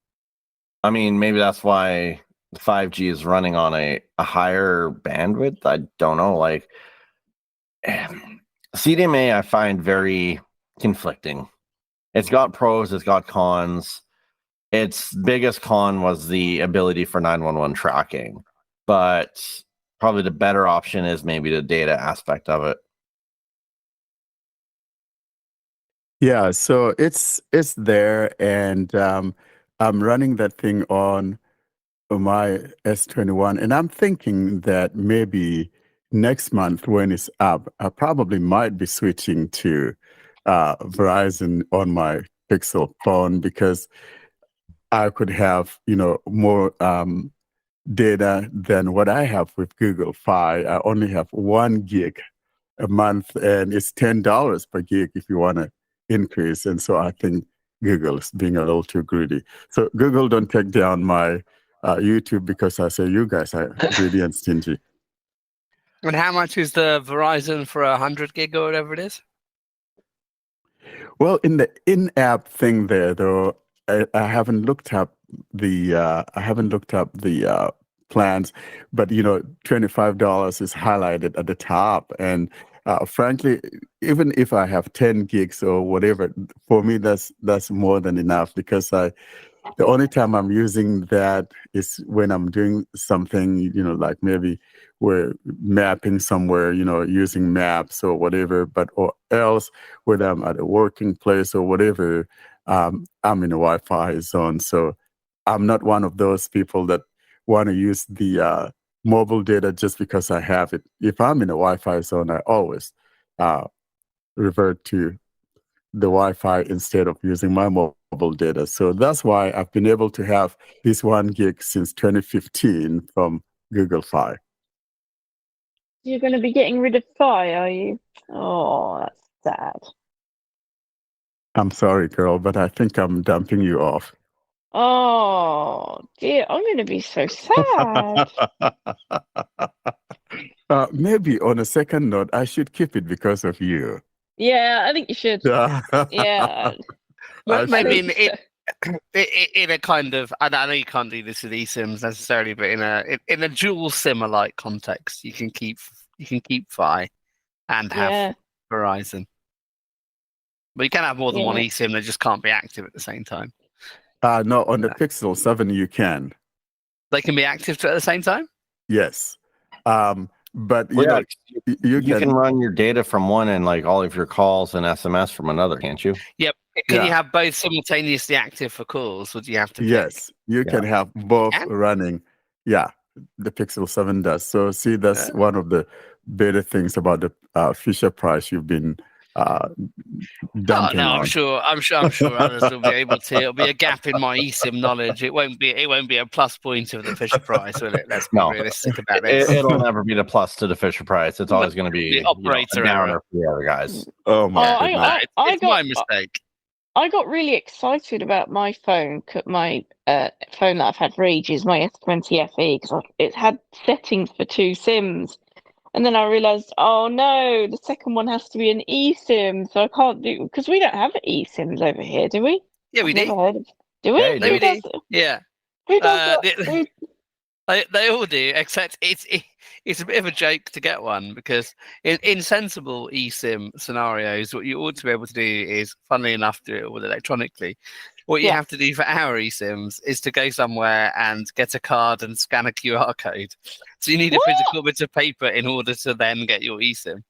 S4: I mean, maybe that's why 5G is running on a higher bandwidth. I don't know. Like CDMA, I find very conflicting. It's got pros, it's got cons. Its biggest con was the ability for 911 tracking, but probably the better option is maybe the data aspect of it.
S1: Yeah, so it's there, and I'm running that thing on my S21, and I'm thinking that maybe next month when it's up, I probably might be switching to Verizon on my Pixel phone because I could have, more data than what I have with Google Fi. I only have 1 gig a month, and it's $10 per gig if you want to increase. And so I think Google is being a little too greedy. So Google, don't take down my YouTube because I say you guys are greedy and stingy.
S2: And how much is the Verizon for 100 gig or whatever it is?
S1: Well, in the in-app thing there, though, I haven't looked up the plans, but $25 is highlighted at the top, and frankly, even if I have 10 gigs or whatever, for me that's more than enough because the only time I'm using that is when I'm doing something, like maybe we're mapping somewhere, using maps or whatever, or else when I'm at a working place or whatever, I'm in a Wi-Fi zone. So I'm not one of those people that want to use the mobile data just because I have it. If I'm in a Wi-Fi zone, I always revert to the Wi-Fi instead of using my mobile data. So that's why I've been able to have this 1 gig since 2015 from Google Fi.
S6: You're going to be getting rid of Fi, are you? Oh, that's sad.
S1: I'm sorry, girl, but I think I'm dumping you off.
S6: Oh, dear. I'm going to be so sad.
S1: Maybe on a second note, I should keep it because of you.
S6: Yeah, I think you should. Yeah.
S2: Maybe in a kind of, I know you can't do this with eSIMs necessarily, but in a dual SIM-alike context, you can keep Fi and have Verizon. But you can have more than one eSIM; they just can't be active at the same time.
S1: No, on the Pixel 7 you can.
S2: They can be active at the same time?
S1: Yes. But you
S4: can run your data from one and like all of your calls and SMS from another, can't you?
S2: Yep. Can you have both simultaneously active for calls, or do you have to pick?
S1: Yes, you can have both running. Yeah, the Pixel 7 does. So see, that's one of the better things about the Fisher Price you've been dumping on.
S2: I'm sure others will be able to. It'll be a gap in my eSIM knowledge. It won't be a plus point of the Fisher Price, will it? Let's be realistic about this.
S4: It'll never be the plus to the Fisher Price. It's always going to be
S2: the operator
S4: a downer for the other guys.
S1: Oh my goodness.
S2: It's my mistake.
S6: I got really excited about my phone, my phone that I've had for ages, my S20 FE, because it had settings for 2 SIMs. And then I realised, oh no, the second one has to be an eSIM, so I can't do, because we don't have eSIMs over here, do we?
S2: Yeah, we do.
S6: Never heard of, do we?
S4: Yeah,
S2: we do. Yeah.
S6: Who does that?
S2: They all do, except it's a bit of a joke to get one because in sensible eSIM scenarios, what you ought to be able to do is, funnily enough, do it all electronically. What you have to do for our eSIMs is to go somewhere and get a card and scan a QR code. So you need a physical bit of paper in order to then get your eSIM.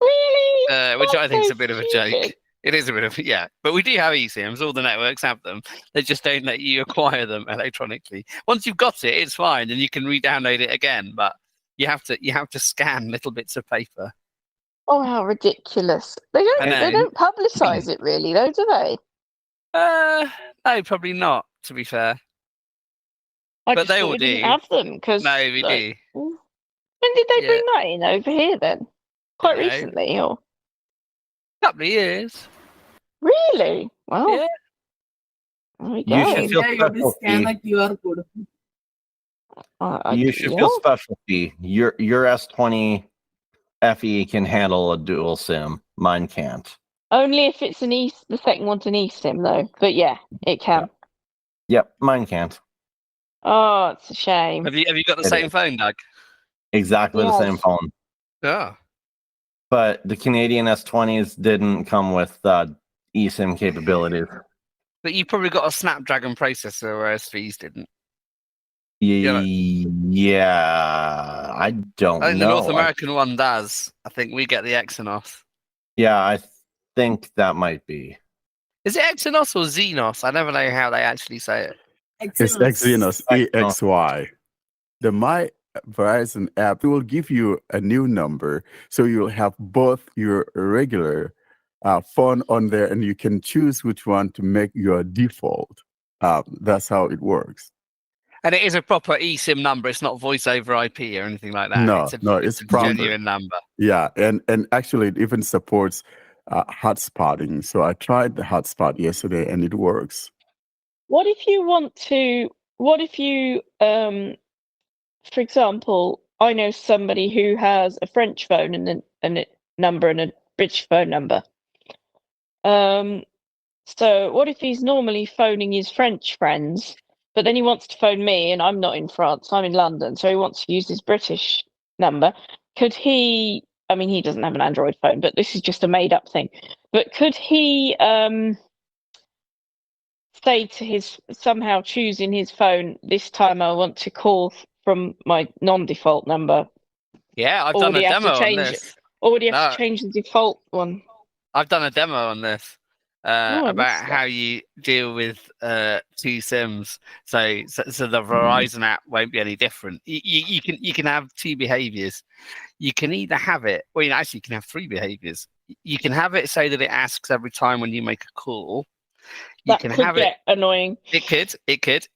S6: Really?
S2: Which I think is a bit of a joke. It is a bit of but we do have eSIMs. All the networks have them. They just don't let you acquire them electronically. Once you've got it, it's fine, and you can re-download it again. But you have to scan little bits of paper.
S6: Oh, how ridiculous! They don't publicise it really, though, do they?
S2: No, probably not. To be fair,
S6: but
S2: they all do.
S6: Didn't have them because
S2: no, we do.
S6: When did they bring that in over here then? Quite recently, or
S2: couple of years.
S6: Really? Wow.
S2: Yeah.
S4: You should feel
S5: special. Scan a QR code.
S4: You should feel special. Your S20 FE can handle a dual SIM. Mine can't.
S6: Only if it's the second one's an eSIM though. But yeah, it can.
S4: Yep, mine can't.
S6: Oh, it's a shame.
S2: Have you got the
S4: It
S2: same
S4: is.
S2: phone, Doug?
S4: Exactly the
S6: Yes.
S4: same phone.
S2: Yeah.
S4: But the Canadian S20s didn't come with eSIM capabilities.
S2: But you probably got a Snapdragon processor, whereas these didn't.
S4: Yeah, I don't
S2: I think
S4: know.
S2: the North American one does. I think we get the Exynos.
S4: Yeah, I think that might be.
S2: Is it Exynos or Xenos? I never know how they actually say it.
S1: It's Exynos, EXY. The My Verizon app will give you a new number, so you'll have both your regular phone on there, and you can choose which one to make your default. That's how it works.
S2: And it is a proper eSIM number. It's not voice over IP or anything like that.
S1: No,
S2: it's a
S1: proper.
S2: genuine number.
S1: Yeah, and actually it even supports hotspotting. So I tried the hotspot yesterday, and it works.
S6: What if you want to? What if you, for example, I know somebody who has a French phone and a number and a British phone number. So what if he's normally phoning his French friends, but then he wants to phone me, and I'm not in France, I'm in London, so he wants to use his British number. Could he? I mean, he doesn't have an Android phone, but this is just a made-up thing. But could he say to his, somehow choose in his phone, this time I want to call from my non-default number?
S2: Yeah, I've done a demo on this.
S6: Or would he have to change the default one?
S2: I've done a demo on this about how you deal with two SIMs. So the Verizon app won't be any different. You can have two behaviors. You can either have it, well, actually you can have three behaviors. You can have it so that it asks every time when you make a call.
S6: That could get annoying.
S2: It could.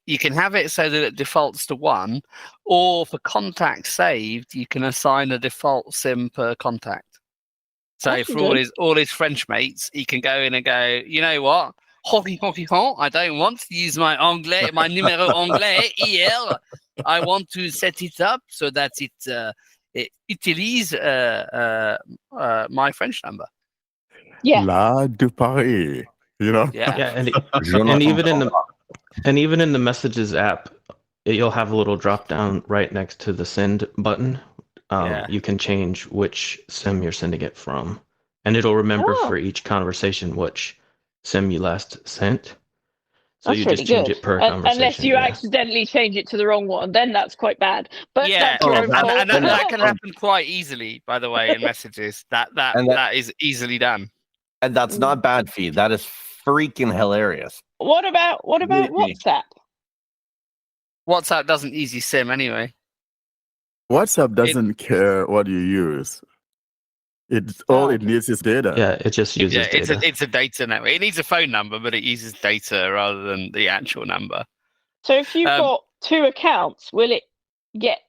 S2: You can have it so that it defaults to 1, or for contacts saved, you can assign a default SIM per contact. So for all his French mates, he can go in and go, you know what? I don't want to use my anglais, my numéro anglais hier. I want to set it up so that it utilise my French number.
S6: Yeah.
S1: La de Paris. You know?
S7: Yeah, and even in the messages app, you'll have a little drop down right next to the send button. You can change which SIM you're sending it from, and it'll remember for each conversation which SIM you last sent. So
S6: that's
S7: you
S6: really
S7: just change
S6: good.
S7: it per conversation.
S6: Unless you accidentally change it to the wrong one, then that's quite bad. But that's your own fault.
S2: And that can happen quite easily, by the way, in messages. That is easily done.
S4: And that's not bad feed. That is freaking hilarious.
S6: What about WhatsApp?
S2: WhatsApp doesn't use your SIM anyway.
S1: WhatsApp doesn't care what you use. All it needs is data.
S7: Yeah, it just uses data.
S2: It's a data network. It needs a phone number, but it uses data rather than the actual number.
S6: So if you've got two accounts, will it get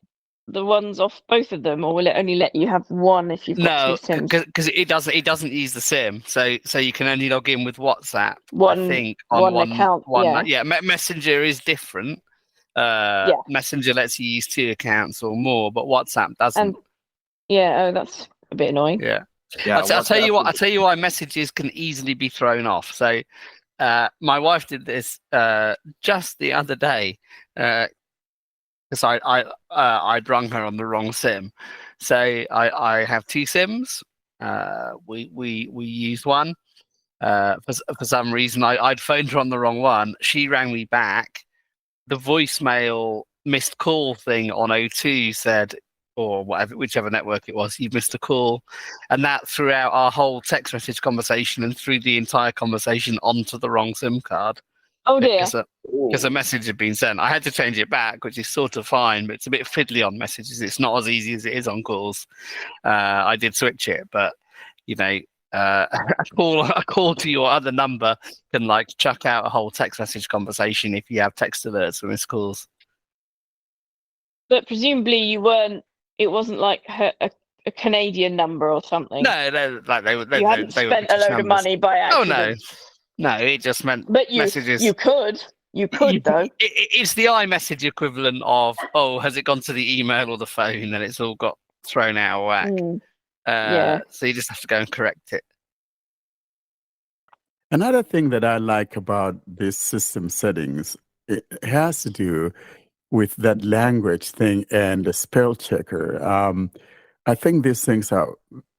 S6: the ones off both of them, or will it only let you have one if you've got two SIMs?
S2: Because it doesn't use the SIM, so you can only log in with WhatsApp.
S6: One account.
S2: Messenger is different. Messenger lets you use two accounts or more, but WhatsApp doesn't.
S6: That's a bit annoying.
S2: I'll tell you why messages can easily be thrown off. So my wife did this just the other day because I'd rung her on the wrong SIM. So I have two SIMs. We used one for some reason. I'd phoned her on the wrong one. She rang me back. The voicemail missed call thing on O2 said, or whichever network it was, you've missed a call. And that threw out our whole text message conversation and threw the entire conversation onto the wrong SIM card.
S6: Oh dear.
S2: Because a message had been sent. I had to change it back, which is sort of fine, but it's a bit fiddly on messages. It's not as easy as it is on calls. I did switch it, but a call to your other number can chuck out a whole text message conversation if you have text alerts for missed calls.
S6: But presumably it wasn't like a Canadian number or something.
S2: No, they
S6: you hadn't spent a load of money by accident.
S2: Oh no, it just meant messages.
S6: You could though.
S2: It's the iMessage equivalent of has it gone to the email or the phone, and it's all got thrown out of whack. So you just have to go and correct it.
S1: Another thing that I like about this system settings, it has to do with that language thing and the spell checker. I think these things are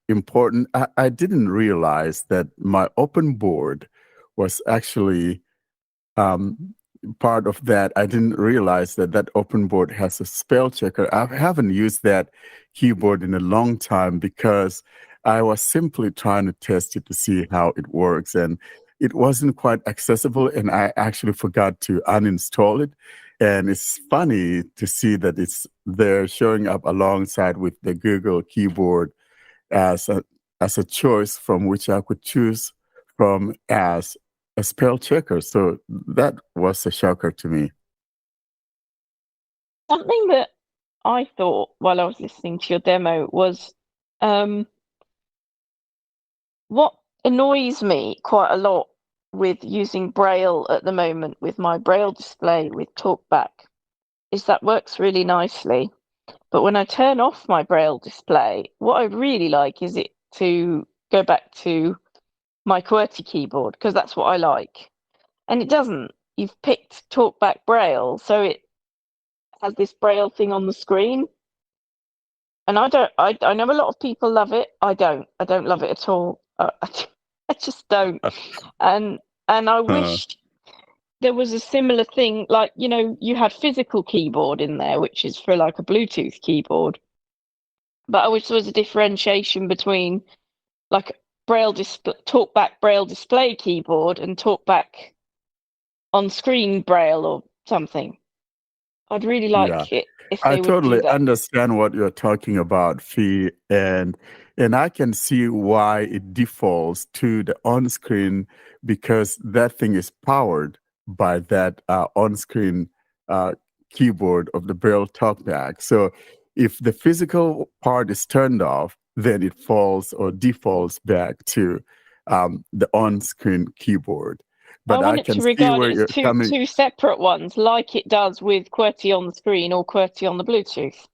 S1: important. I didn't realize that my open board was actually part of that. I didn't realize that that open board has a spell checker. I haven't used that keyboard in a long time because I was simply trying to test it to see how it works, and it wasn't quite accessible, and I actually forgot to uninstall it. And it's funny to see that it's there showing up alongside with the Google keyboard as a choice from which I could choose from as a spell checker. So that was a shocker to me.
S6: Something that I thought while I was listening to your demo was what annoys me quite a lot with using Braille at the moment with my Braille display with TalkBack is that works really nicely. But when I turn off my Braille display, what I really like is it to go back to my QWERTY keyboard because that's what I like. And it doesn't. You've picked TalkBack Braille, so it has this Braille thing on the screen. And I know a lot of people love it. I don't love it at all. I just don't. And I wish there was a similar thing, like, you know, you had physical keyboard in there, which is for like a Bluetooth keyboard. But I wish there was a differentiation between like TalkBack Braille display keyboard and TalkBack on screen Braille or something. I'd really like it if they
S1: I
S6: would
S1: totally
S6: do that.
S1: understand what you're talking about, Fee, and I can see why it defaults to the on-screen because that thing is powered by that on-screen keyboard of the Braille TalkBack. So if the physical part is turned off, then it falls or defaults back to the on-screen keyboard. But
S6: I want
S1: I
S6: it
S1: can
S6: to
S1: see
S6: regard
S1: where
S6: it
S1: you're
S6: as
S1: coming.
S6: two separate ones, like it does with QWERTY on the screen or QWERTY on the Bluetooth.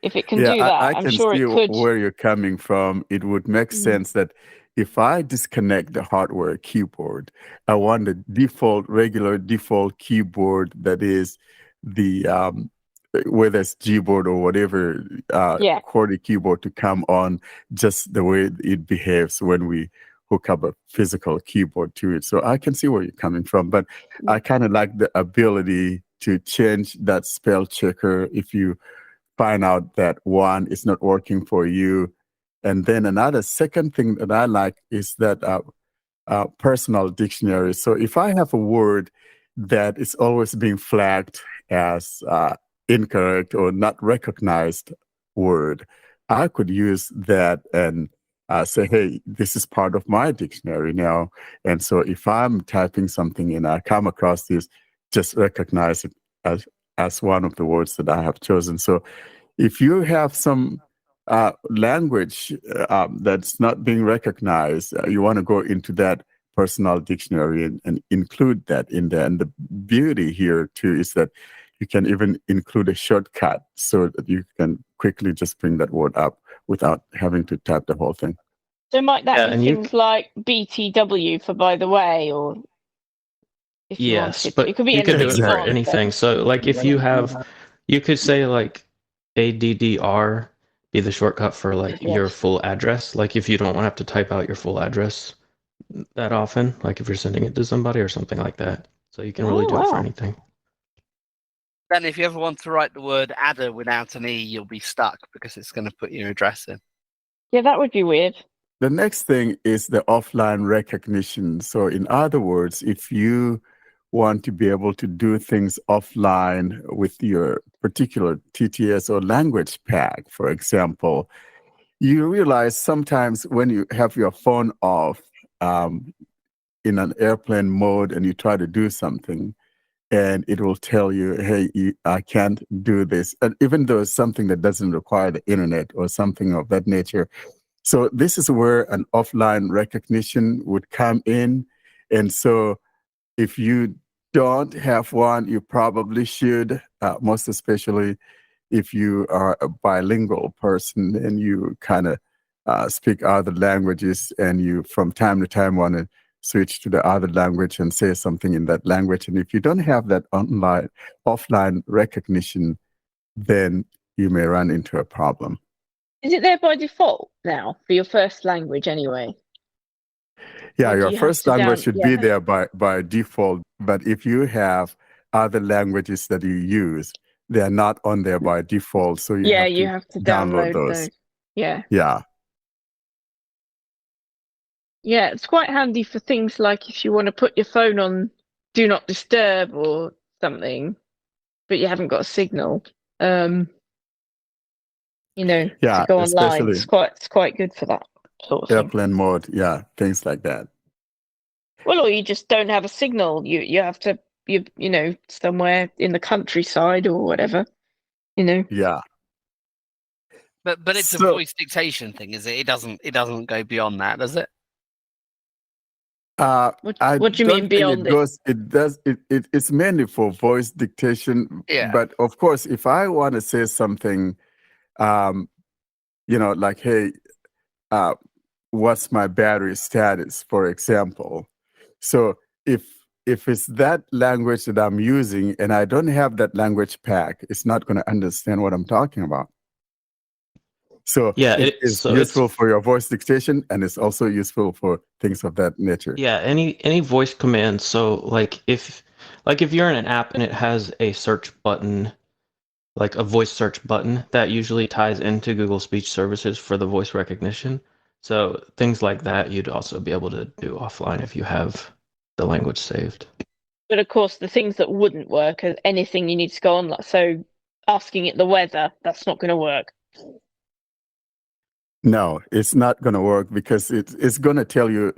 S6: If it can do that,
S1: I
S6: I'm
S1: can
S6: sure
S1: see
S6: it could.
S1: where you're coming from. It would make sense that if I disconnect the hardware keyboard, I want the regular default keyboard that is the whether it's Gboard or whatever QWERTY keyboard to come on just the way it behaves when we hook up a physical keyboard to it. So I can see where you're coming from, but I kind of like the ability to change that spell checker if you find out that one is not working for you. And then another second thing that I like is that personal dictionary. So if I have a word that is always being flagged as incorrect or not recognized word, I could use that and say, hey, this is part of my dictionary now. And so if I'm typing something and I come across this, just recognize it as one of the words that I have chosen. So if you have some language that's not being recognized, you want to go into that personal dictionary and include that in there. And the beauty here too is that you can even include a shortcut so that you can quickly just bring that word up without having to type the whole thing.
S6: So might that be things like BTW for by the way, or if you wanted to. It could be anything
S7: do it
S6: you
S7: for
S6: want.
S7: anything. So like if you have, you could say like ADDR be the shortcut for like your full address. Like if you don't want to have to type out your full address that often, like if you're sending it to somebody or something like that. So you can really do it for anything.
S2: Then if you ever want to write the word adder without an E, you'll be stuck because it's going to put your address in.
S6: Yeah, that would be weird.
S1: The next thing is the offline recognition. So in other words, if you want to be able to do things offline with your particular TTS or language pack, for example, you realize sometimes when you have your phone off in an airplane mode and you try to do something, and it will tell you, hey, I can't do this. And even though it's something that doesn't require the internet or something of that nature. So this is where an offline recognition would come in. And so if you don't have one, you probably should, most especially if you are a bilingual person and you kind of speak other languages and you from time to time want to switch to the other language and say something in that language. And if you don't have that offline recognition, then you may run into a problem.
S6: Is it there by default now for your first language anyway?
S1: Yeah,
S6: Or do
S1: your
S6: you have
S1: first
S6: to
S1: language should be
S6: yeah.
S1: there by default. But if you have other languages that you use, they are not on there by default. So you have to download those.
S6: Yeah.
S1: Yeah.
S6: Yeah, it's quite handy for things like if you want to put your phone on Do Not Disturb or something, but you haven't got a signal. To go online. It's quite good for that sort of thing.
S1: Airplane mode, yeah, things like that.
S6: Well, or you just don't have a signal. You have to somewhere in the countryside or whatever.
S1: Yeah.
S2: But it's a voice dictation thing, is it? It doesn't go beyond that, does it?
S6: What do you mean beyond it?
S1: It's mainly for voice dictation.
S2: Yeah.
S1: But of course, if I want to say something, like, hey, what's my battery status, for example? So if it's that language that I'm using and I don't have that language pack, it's not going to understand what I'm talking about. So
S7: yeah,
S1: it's useful for your voice dictation, and it's also useful for things of that nature.
S7: Yeah, any voice command. So like if you're in an app and it has a search button, like a voice search button, that usually ties into Google Speech Services for the voice recognition. So things like that you'd also be able to do offline if you have the language saved.
S6: But of course, the things that wouldn't work are anything you need to go on. So asking it the weather, that's not going to work.
S1: No, it's not going to work because it's going to tell you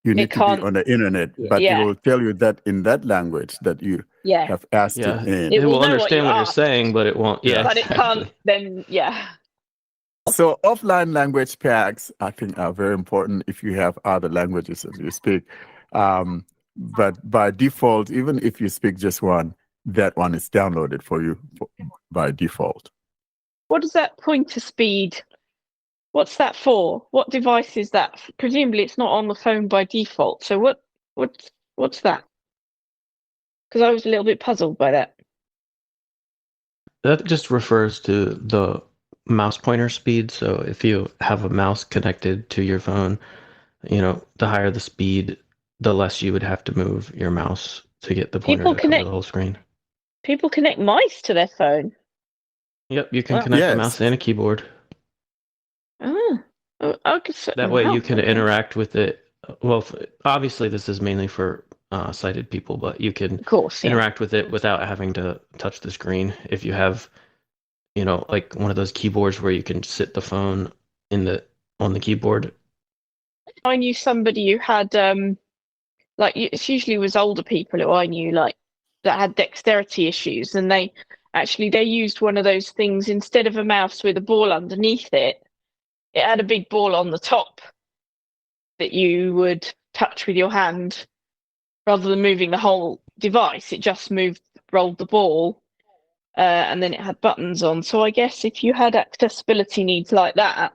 S1: need to be on the internet, but it will tell you that in that language that you have asked it in.
S7: It will understand what you're saying, but it won't. Yeah,
S6: but it can't. Then
S1: So offline language packs, I think, are very important if you have other languages as you speak. But by default, even if you speak just one, that one is downloaded for you by default.
S6: What does that pointer speed? What's that for? What device is that? Presumably, it's not on the phone by default. So what's that? Because I was a little bit puzzled by that.
S7: That just refers to the mouse pointer speed. So if you have a mouse connected to your phone, the higher the speed, the less you would have to move your mouse to get the pointer to cover the whole screen.
S6: People connect mice to their phone.
S7: Yep, you can connect a mouse and a keyboard. That way you can interact with it. Well, obviously this is mainly for sighted people, but you can interact with it without having to touch the screen. If you have, like one of those keyboards where you can sit the phone on the keyboard.
S6: I knew somebody who had it usually was older people who I knew that had dexterity issues, and they used one of those things instead of a mouse with a ball underneath it. It had a big ball on the top that you would touch with your hand rather than moving the whole device. It just rolled the ball, and then it had buttons on. So I guess if you had accessibility needs like that,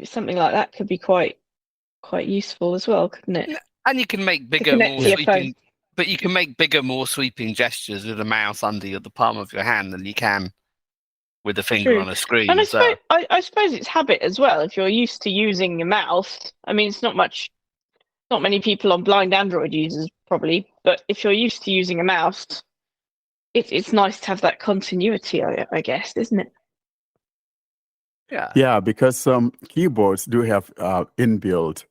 S6: something like that could be quite useful as well, couldn't it?
S2: And you can make bigger, more sweeping. But you can make bigger, more sweeping gestures with a mouse under the palm of your hand than you can with a finger on a screen.
S6: And I suppose it's habit as well. If you're used to using a mouse, I mean, it's not many people on blind Android users probably, but if you're used to using a mouse, it's nice to have that continuity, I guess, isn't it?
S1: Yeah, because some keyboards do have inbuilt,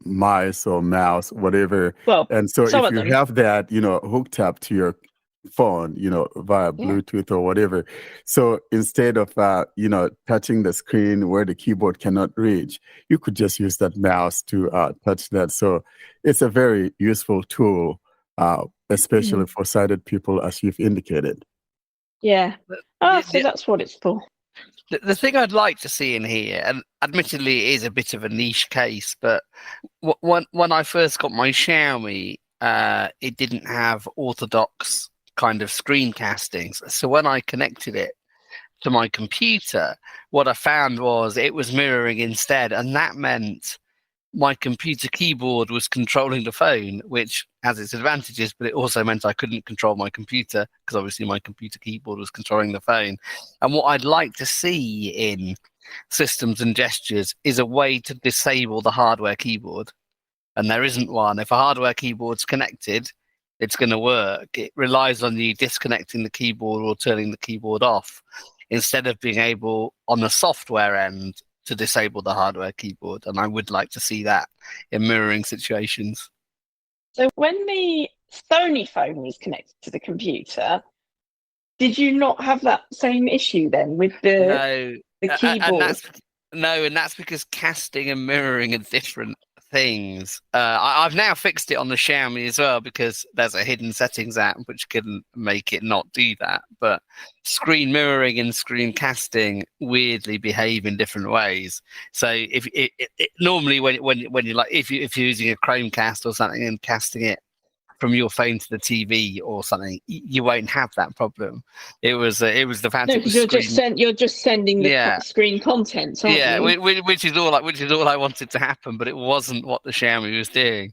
S1: mice or mouse, whatever.
S6: Well,
S1: and so if you have that, hooked up to your phone, via Bluetooth or whatever. So instead of, touching the screen where the keyboard cannot reach, you could just use that mouse to touch that. So it's a very useful tool, especially for sighted people, as you've indicated.
S6: Yeah. So that's what it's for.
S2: The thing I'd like to see in here, and admittedly it is a bit of a niche case, but when I first got my Xiaomi, it didn't have orthodox kind of screencastings. So when I connected it to my computer, what I found was it was mirroring instead, and that meant my computer keyboard was controlling the phone, which has its advantages, but it also meant I couldn't control my computer because obviously my computer keyboard was controlling the phone. And what I'd like to see in systems and gestures is a way to disable the hardware keyboard. And there isn't one. If a hardware keyboard's connected, it's going to work. It relies on you disconnecting the keyboard or turning the keyboard off instead of being able on the software end to disable the hardware keyboard. And I would like to see that in mirroring situations.
S6: So when the Sony phone was connected to the computer, did you not have that same issue then with the keyboard?
S2: And that's because casting and mirroring are different things. I've now fixed it on the Xiaomi as well because there's a hidden settings app which can make it not do that. But screen mirroring and screen casting weirdly behave in different ways. So if normally when you like if you're using a Chromecast or something and casting it from your phone to the TV or something, you won't have that problem. It was the fact
S6: no,
S2: it was
S6: you're just sending the screen content, aren't you?
S2: which is all I wanted to happen, but it wasn't what the Xiaomi was doing.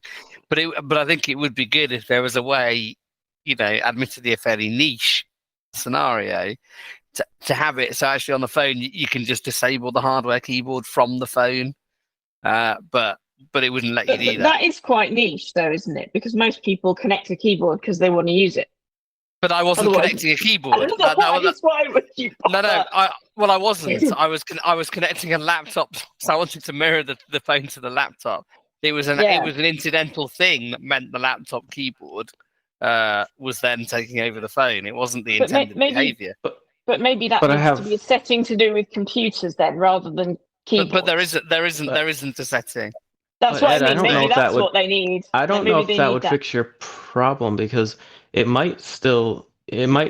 S2: But I think it would be good if there was a way, admittedly a fairly niche scenario, to have it so actually on the phone you can just disable the hardware keyboard from the phone, but it wouldn't let you do that.
S6: That is quite niche, though, isn't it? Because most people connect a keyboard because they want to use it.
S2: But I wasn't connecting a keyboard.
S6: Why would you?
S2: I wasn't. I was connecting a laptop, so I wanted to mirror the phone to the laptop. It was an incidental thing that meant the laptop keyboard was then taking over the phone. It wasn't the intended behavior.
S6: But maybe that needs to be a setting to do with computers then, rather than keyboards.
S2: But there isn't a setting.
S6: That's what I mean. Maybe that's what they need.
S7: I don't know if that would fix your problem, because it might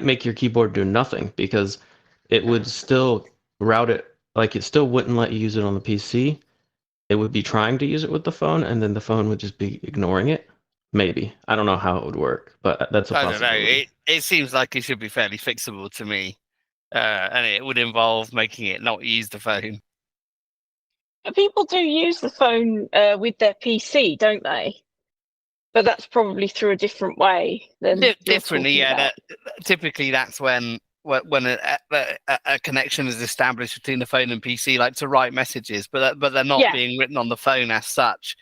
S7: make your keyboard do nothing, because it would still route it, like it still wouldn't let you use it on the PC. It would be trying to use it with the phone, and then the phone would just be ignoring it. Maybe. I don't know how it would work, but that's a possibility.
S2: I don't know. It seems like it should be fairly fixable to me, and it would involve making it not use the phone.
S6: People do use the phone with their PC, don't they? But that's probably through a different way than
S2: differently. Yeah, typically that's when a connection is established between the phone and PC, like to write messages, but they're not being written on the phone as such.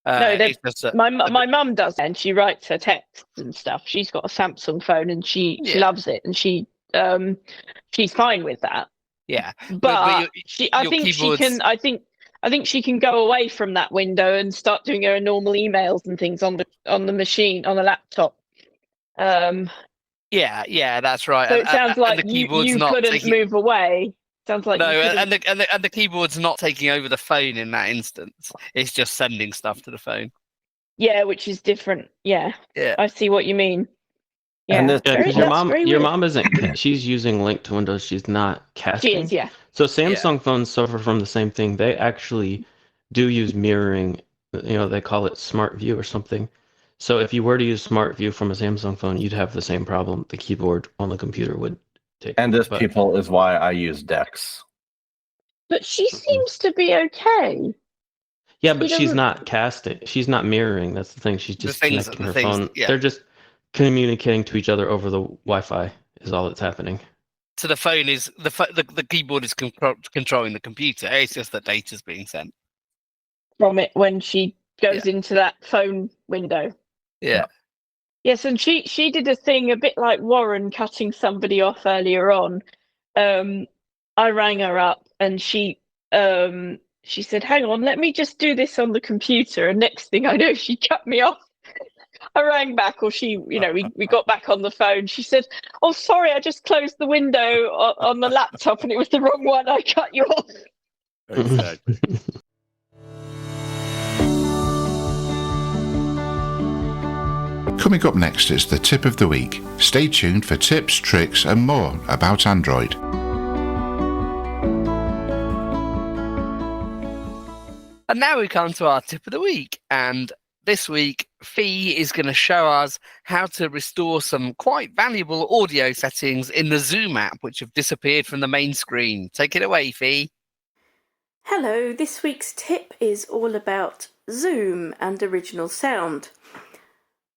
S6: My mum does, and she writes her texts and stuff. She's got a Samsung phone, and she loves it, and she's fine with that.
S2: Yeah,
S6: but I think she can go away from that window and start doing her normal emails and things on the machine, on the laptop.
S2: Yeah, that's right.
S6: So it sounds like you couldn't move away. Sounds like
S2: and the keyboard's not taking over the phone in that instance. It's just sending stuff to the phone.
S6: Yeah, which is different. Yeah. I see what you mean. Yeah,
S7: because your mom isn't. She's using Link to Windows. She's not casting.
S6: She is, yeah.
S7: So Samsung phones suffer from the same thing. They actually do use mirroring. They call it Smart View or something. So if you were to use Smart View from a Samsung phone, you'd have the same problem. The keyboard on the computer would take.
S4: And people is why I use Dex.
S6: But she seems to be okay.
S7: Yeah, but she's not casting. She's not mirroring. That's the thing. She's just connecting her phone. Yeah. They're just communicating to each other over the Wi-Fi is all that's happening.
S2: So the phone is the keyboard is controlling the computer. It's just that data's being sent
S6: from it when she goes into that phone window.
S2: Yeah.
S6: Yes, and she did a thing a bit like Warren cutting somebody off earlier on. I rang her up and she said, "Hang on, let me just do this on the computer." And next thing I know, she cut me off. I rang back, or we got back on the phone. She said, "Oh, sorry, I just closed the window on the laptop and it was the wrong one. I cut you off."
S1: Exactly.
S8: Coming up next is the tip of the week. Stay tuned for tips, tricks and more about Android.
S2: And now we come to our tip of the week. And this week, Fee is going to show us how to restore some quite valuable audio settings in the Zoom app, which have disappeared from the main screen. Take it away, Fee.
S10: Hello, this week's tip is all about Zoom and original sound.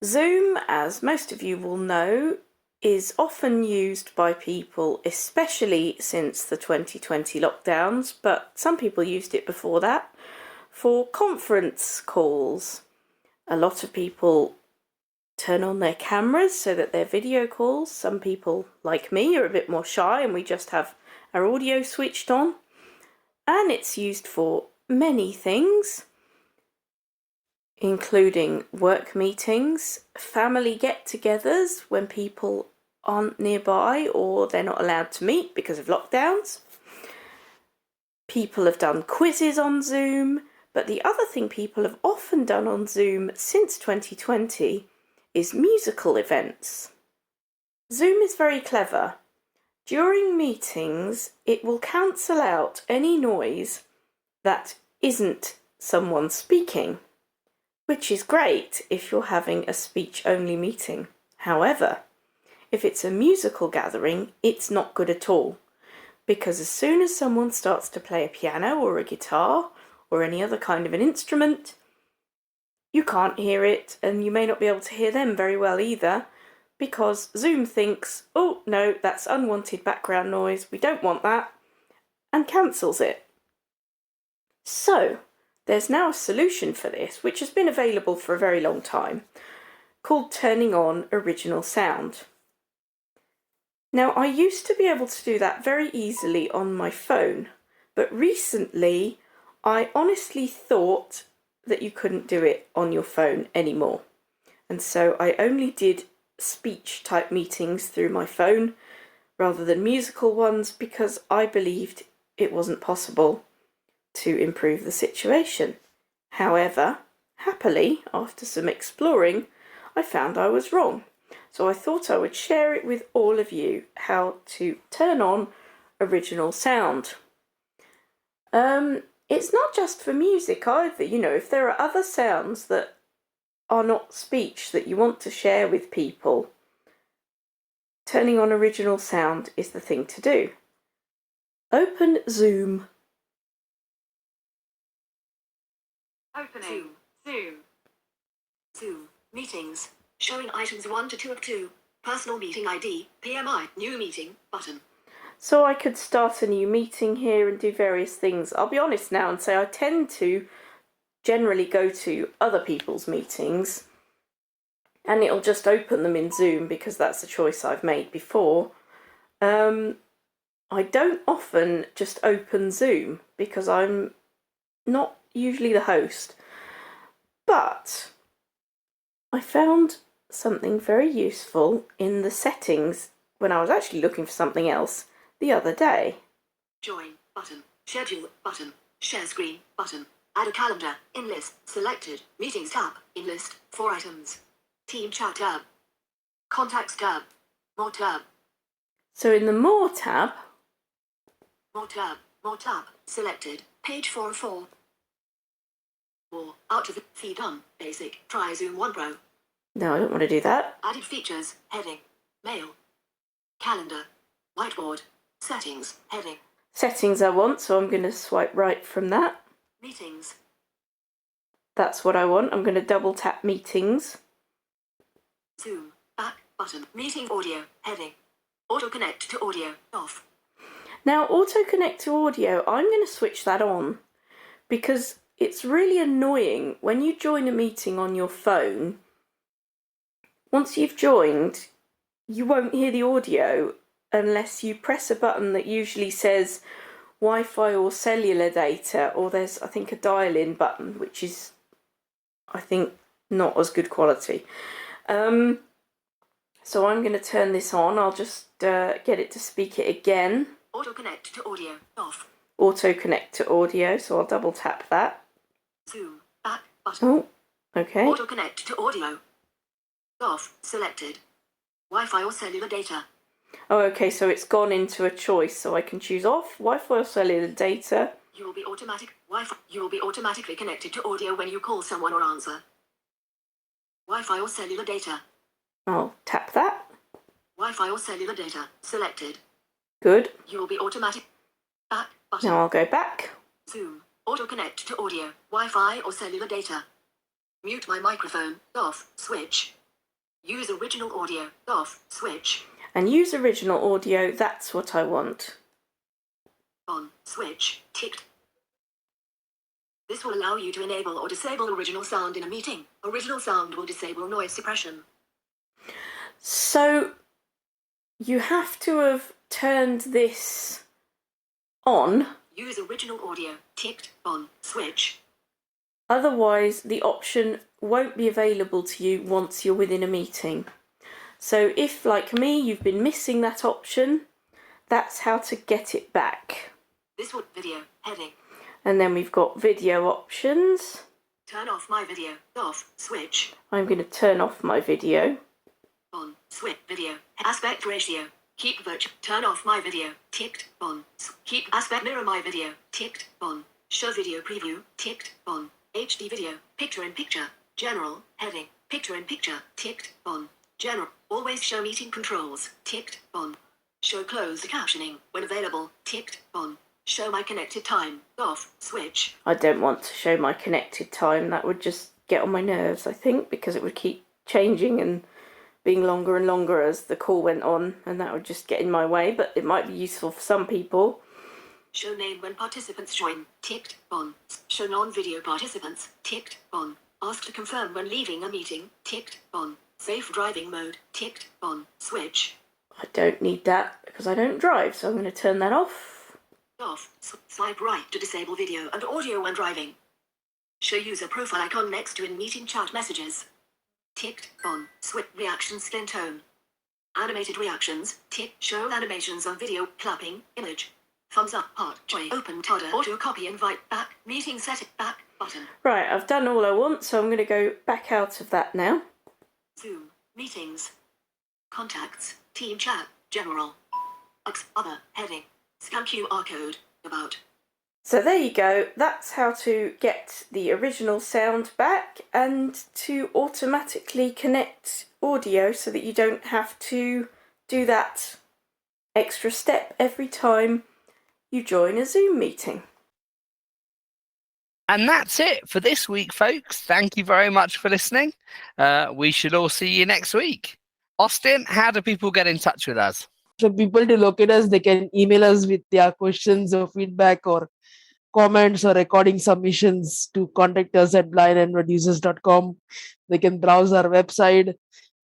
S10: Zoom, as most of you will know, is often used by people, especially since the 2020 lockdowns, but some people used it before that, for conference calls. A lot of people turn on their cameras so that they're video calls. Some people, like me, are a bit more shy and we just have our audio switched on. And it's used for many things, including work meetings, family get-togethers when people aren't nearby or they're not allowed to meet because of lockdowns. People have done quizzes on Zoom, but the other thing people have often done on Zoom since 2020 is musical events. Zoom is very clever. During meetings, it will cancel out any noise that isn't someone speaking, which is great if you're having a speech-only meeting. However, if it's a musical gathering, it's not good at all, because as soon as someone starts to play a piano or a guitar or any other kind of an instrument, you can't hear it, and you may not be able to hear them very well either, because Zoom thinks, oh no, that's unwanted background noise, we don't want that, and cancels it. So, there's now a solution for this, which has been available for a very long time, called turning on original sound. Now, I used to be able to do that very easily on my phone, but recently I honestly thought that you couldn't do it on your phone anymore. And so I only did speech type meetings through my phone rather than musical ones because I believed it wasn't possible to improve the situation. However, happily, after some exploring, I found I was wrong. So I thought I would share it with all of you how to turn on original sound. It's not just for music either, you know, if there are other sounds that are not speech that you want to share with people, turning on original sound is the thing to do. Open Zoom.
S11: Opening. Zoom. Meetings. Showing items 1 to 2 of 2. Personal meeting ID. PMI. New meeting. Button.
S10: So I could start a new meeting here and do various things. I'll be honest now and say I tend to generally go to other people's meetings and it'll just open them in Zoom because that's a choice I've made before. I don't often just open Zoom because I'm not usually the host, but I found something very useful in the settings when I was actually looking for something else the other day.
S11: Join button. Schedule button. Share screen button. Add a calendar. In list. Selected. Meetings tab. In list. 4 items. Team chat tab. Contacts tab. More tab.
S10: So in the More tab.
S11: More tab. More tab. Selected. Page 4 of 4. More. Out of the feed done. Basic. Try Zoom 1 Pro.
S10: No, I don't want to do that.
S11: Added features. Heading. Mail. Calendar. Whiteboard. Settings. Heading.
S10: Settings I want, so I'm going to swipe right from that.
S11: Meetings.
S10: That's what I want. I'm going to double tap Meetings.
S11: Zoom. Back. Button. Meeting audio. Heading. Auto connect to audio. Off.
S10: Now, auto connect to audio, I'm going to switch that on because it's really annoying when you join a meeting on your phone. Once you've joined, you won't hear the audio unless you press a button that usually says Wi-Fi or cellular data, or there's, I think, a dial-in button, which is, I think, not as good quality. So I'm going to turn this on. I'll just get it to speak it again.
S11: Auto connect to audio. Off.
S10: Auto connect to audio, so I'll double tap that.
S11: Zoom. Back. Button.
S10: Oh, okay.
S11: Auto connect to audio. Off. Selected. Wi-Fi or cellular data.
S10: Oh, okay, so it's gone into a choice, so I can choose off Wi-Fi or cellular data.
S11: You will be automatically connected to audio when you call someone or answer. Wi-Fi or cellular data.
S10: I'll tap that.
S11: Wi-Fi or cellular data. Selected.
S10: Good.
S11: You will be automatic. Back. Button.
S10: Now I'll go back.
S11: Zoom. Auto connect to audio, Wi-Fi or cellular data. Mute my microphone. Off. Switch. Use original audio. Off. Switch.
S10: And use original audio, that's what I want.
S11: On. Switch. Ticked. This will allow you to enable or disable original sound in a meeting. Original sound will disable noise suppression.
S10: So you have to have turned this on.
S11: Use original audio. Ticked. On. Switch.
S10: Otherwise, the option won't be available to you once you're within a meeting. So if, like me, you've been missing that option, that's how to get it back.
S11: This will video. Heading.
S10: And then we've got video options.
S11: Turn off my video. Off. Switch.
S10: I'm going to turn off my video.
S11: On. Switch. Video. Aspect ratio. Keep virtual. Turn off my video. Ticked. On. Keep aspect mirror my video. Ticked. On. Show video preview. Ticked. On. HD video. Picture in picture. General. Heading. Picture in picture. Ticked. On. General. Always show meeting controls. Ticked. On. Show closed captioning when available. Ticked. On. Show my connected time. Off. Switch.
S10: I don't want to show my connected time. That would just get on my nerves, I think, because it would keep changing and being longer and longer as the call went on, and that would just get in my way, but it might be useful for some people.
S11: Show name when participants join. Ticked. On. Show non-video participants. Ticked. On. Ask to confirm when leaving a meeting. Ticked. On. Safe driving mode. Ticked. On. Switch.
S10: I don't need that because I don't drive, so I'm going to turn that off.
S11: Off. Swipe right to disable video and audio when driving. Show user profile icon next to in-meeting chat messages. Ticked. On. Switch reaction skin tone. Animated reactions. Tick. Show animations on video. Clapping. Image. Thumbs up. Heart. Joy. Open Tada. Auto copy. Invite. Back. Meeting set. Back. Button.
S10: Right, I've done all I want, so I'm going to go back out of that now.
S11: Zoom. Meetings. Contacts. Team chat. General. Other. Heading. Scan QR code. About.
S10: So there you go. That's how to get the original sound back and to automatically connect audio so that you don't have to do that extra step every time you join a Zoom meeting.
S2: And that's it for this week, folks. Thank you very much for listening. We should all see you next week. Austin, how do people get in touch with us?
S5: For people to locate us, they can email us with their questions or feedback or comments or recording submissions to contact us at blindandroidusers.com. They can browse our website,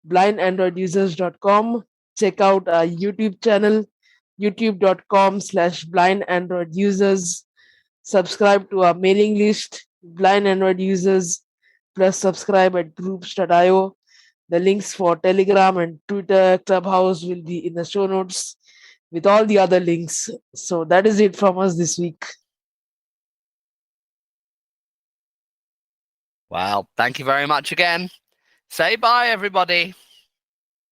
S5: blindandroidusers.com. Check out our YouTube channel, youtube.com/blindandroidusers. Subscribe to our mailing list, Blind Android Users, plus subscribe at groups.io. The links for Telegram and Twitter, Clubhouse will be in the show notes with all the other links. So that is it from us this week.
S2: Well, thank you very much again. Say bye, everybody.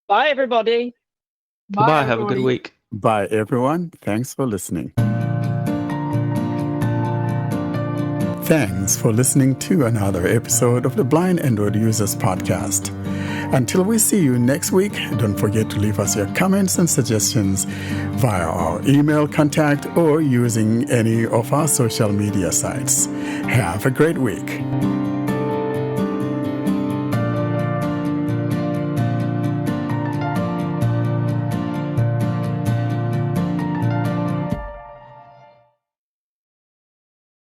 S6: Bye, everybody.
S7: Goodbye. Have a good week.
S1: Bye, everyone. Thanks for listening. Thanks for listening to another episode of the Blind Android Users Podcast. Until we see you next week, don't forget to leave us your comments and suggestions via our email contact or using any of our social media sites. Have a great week.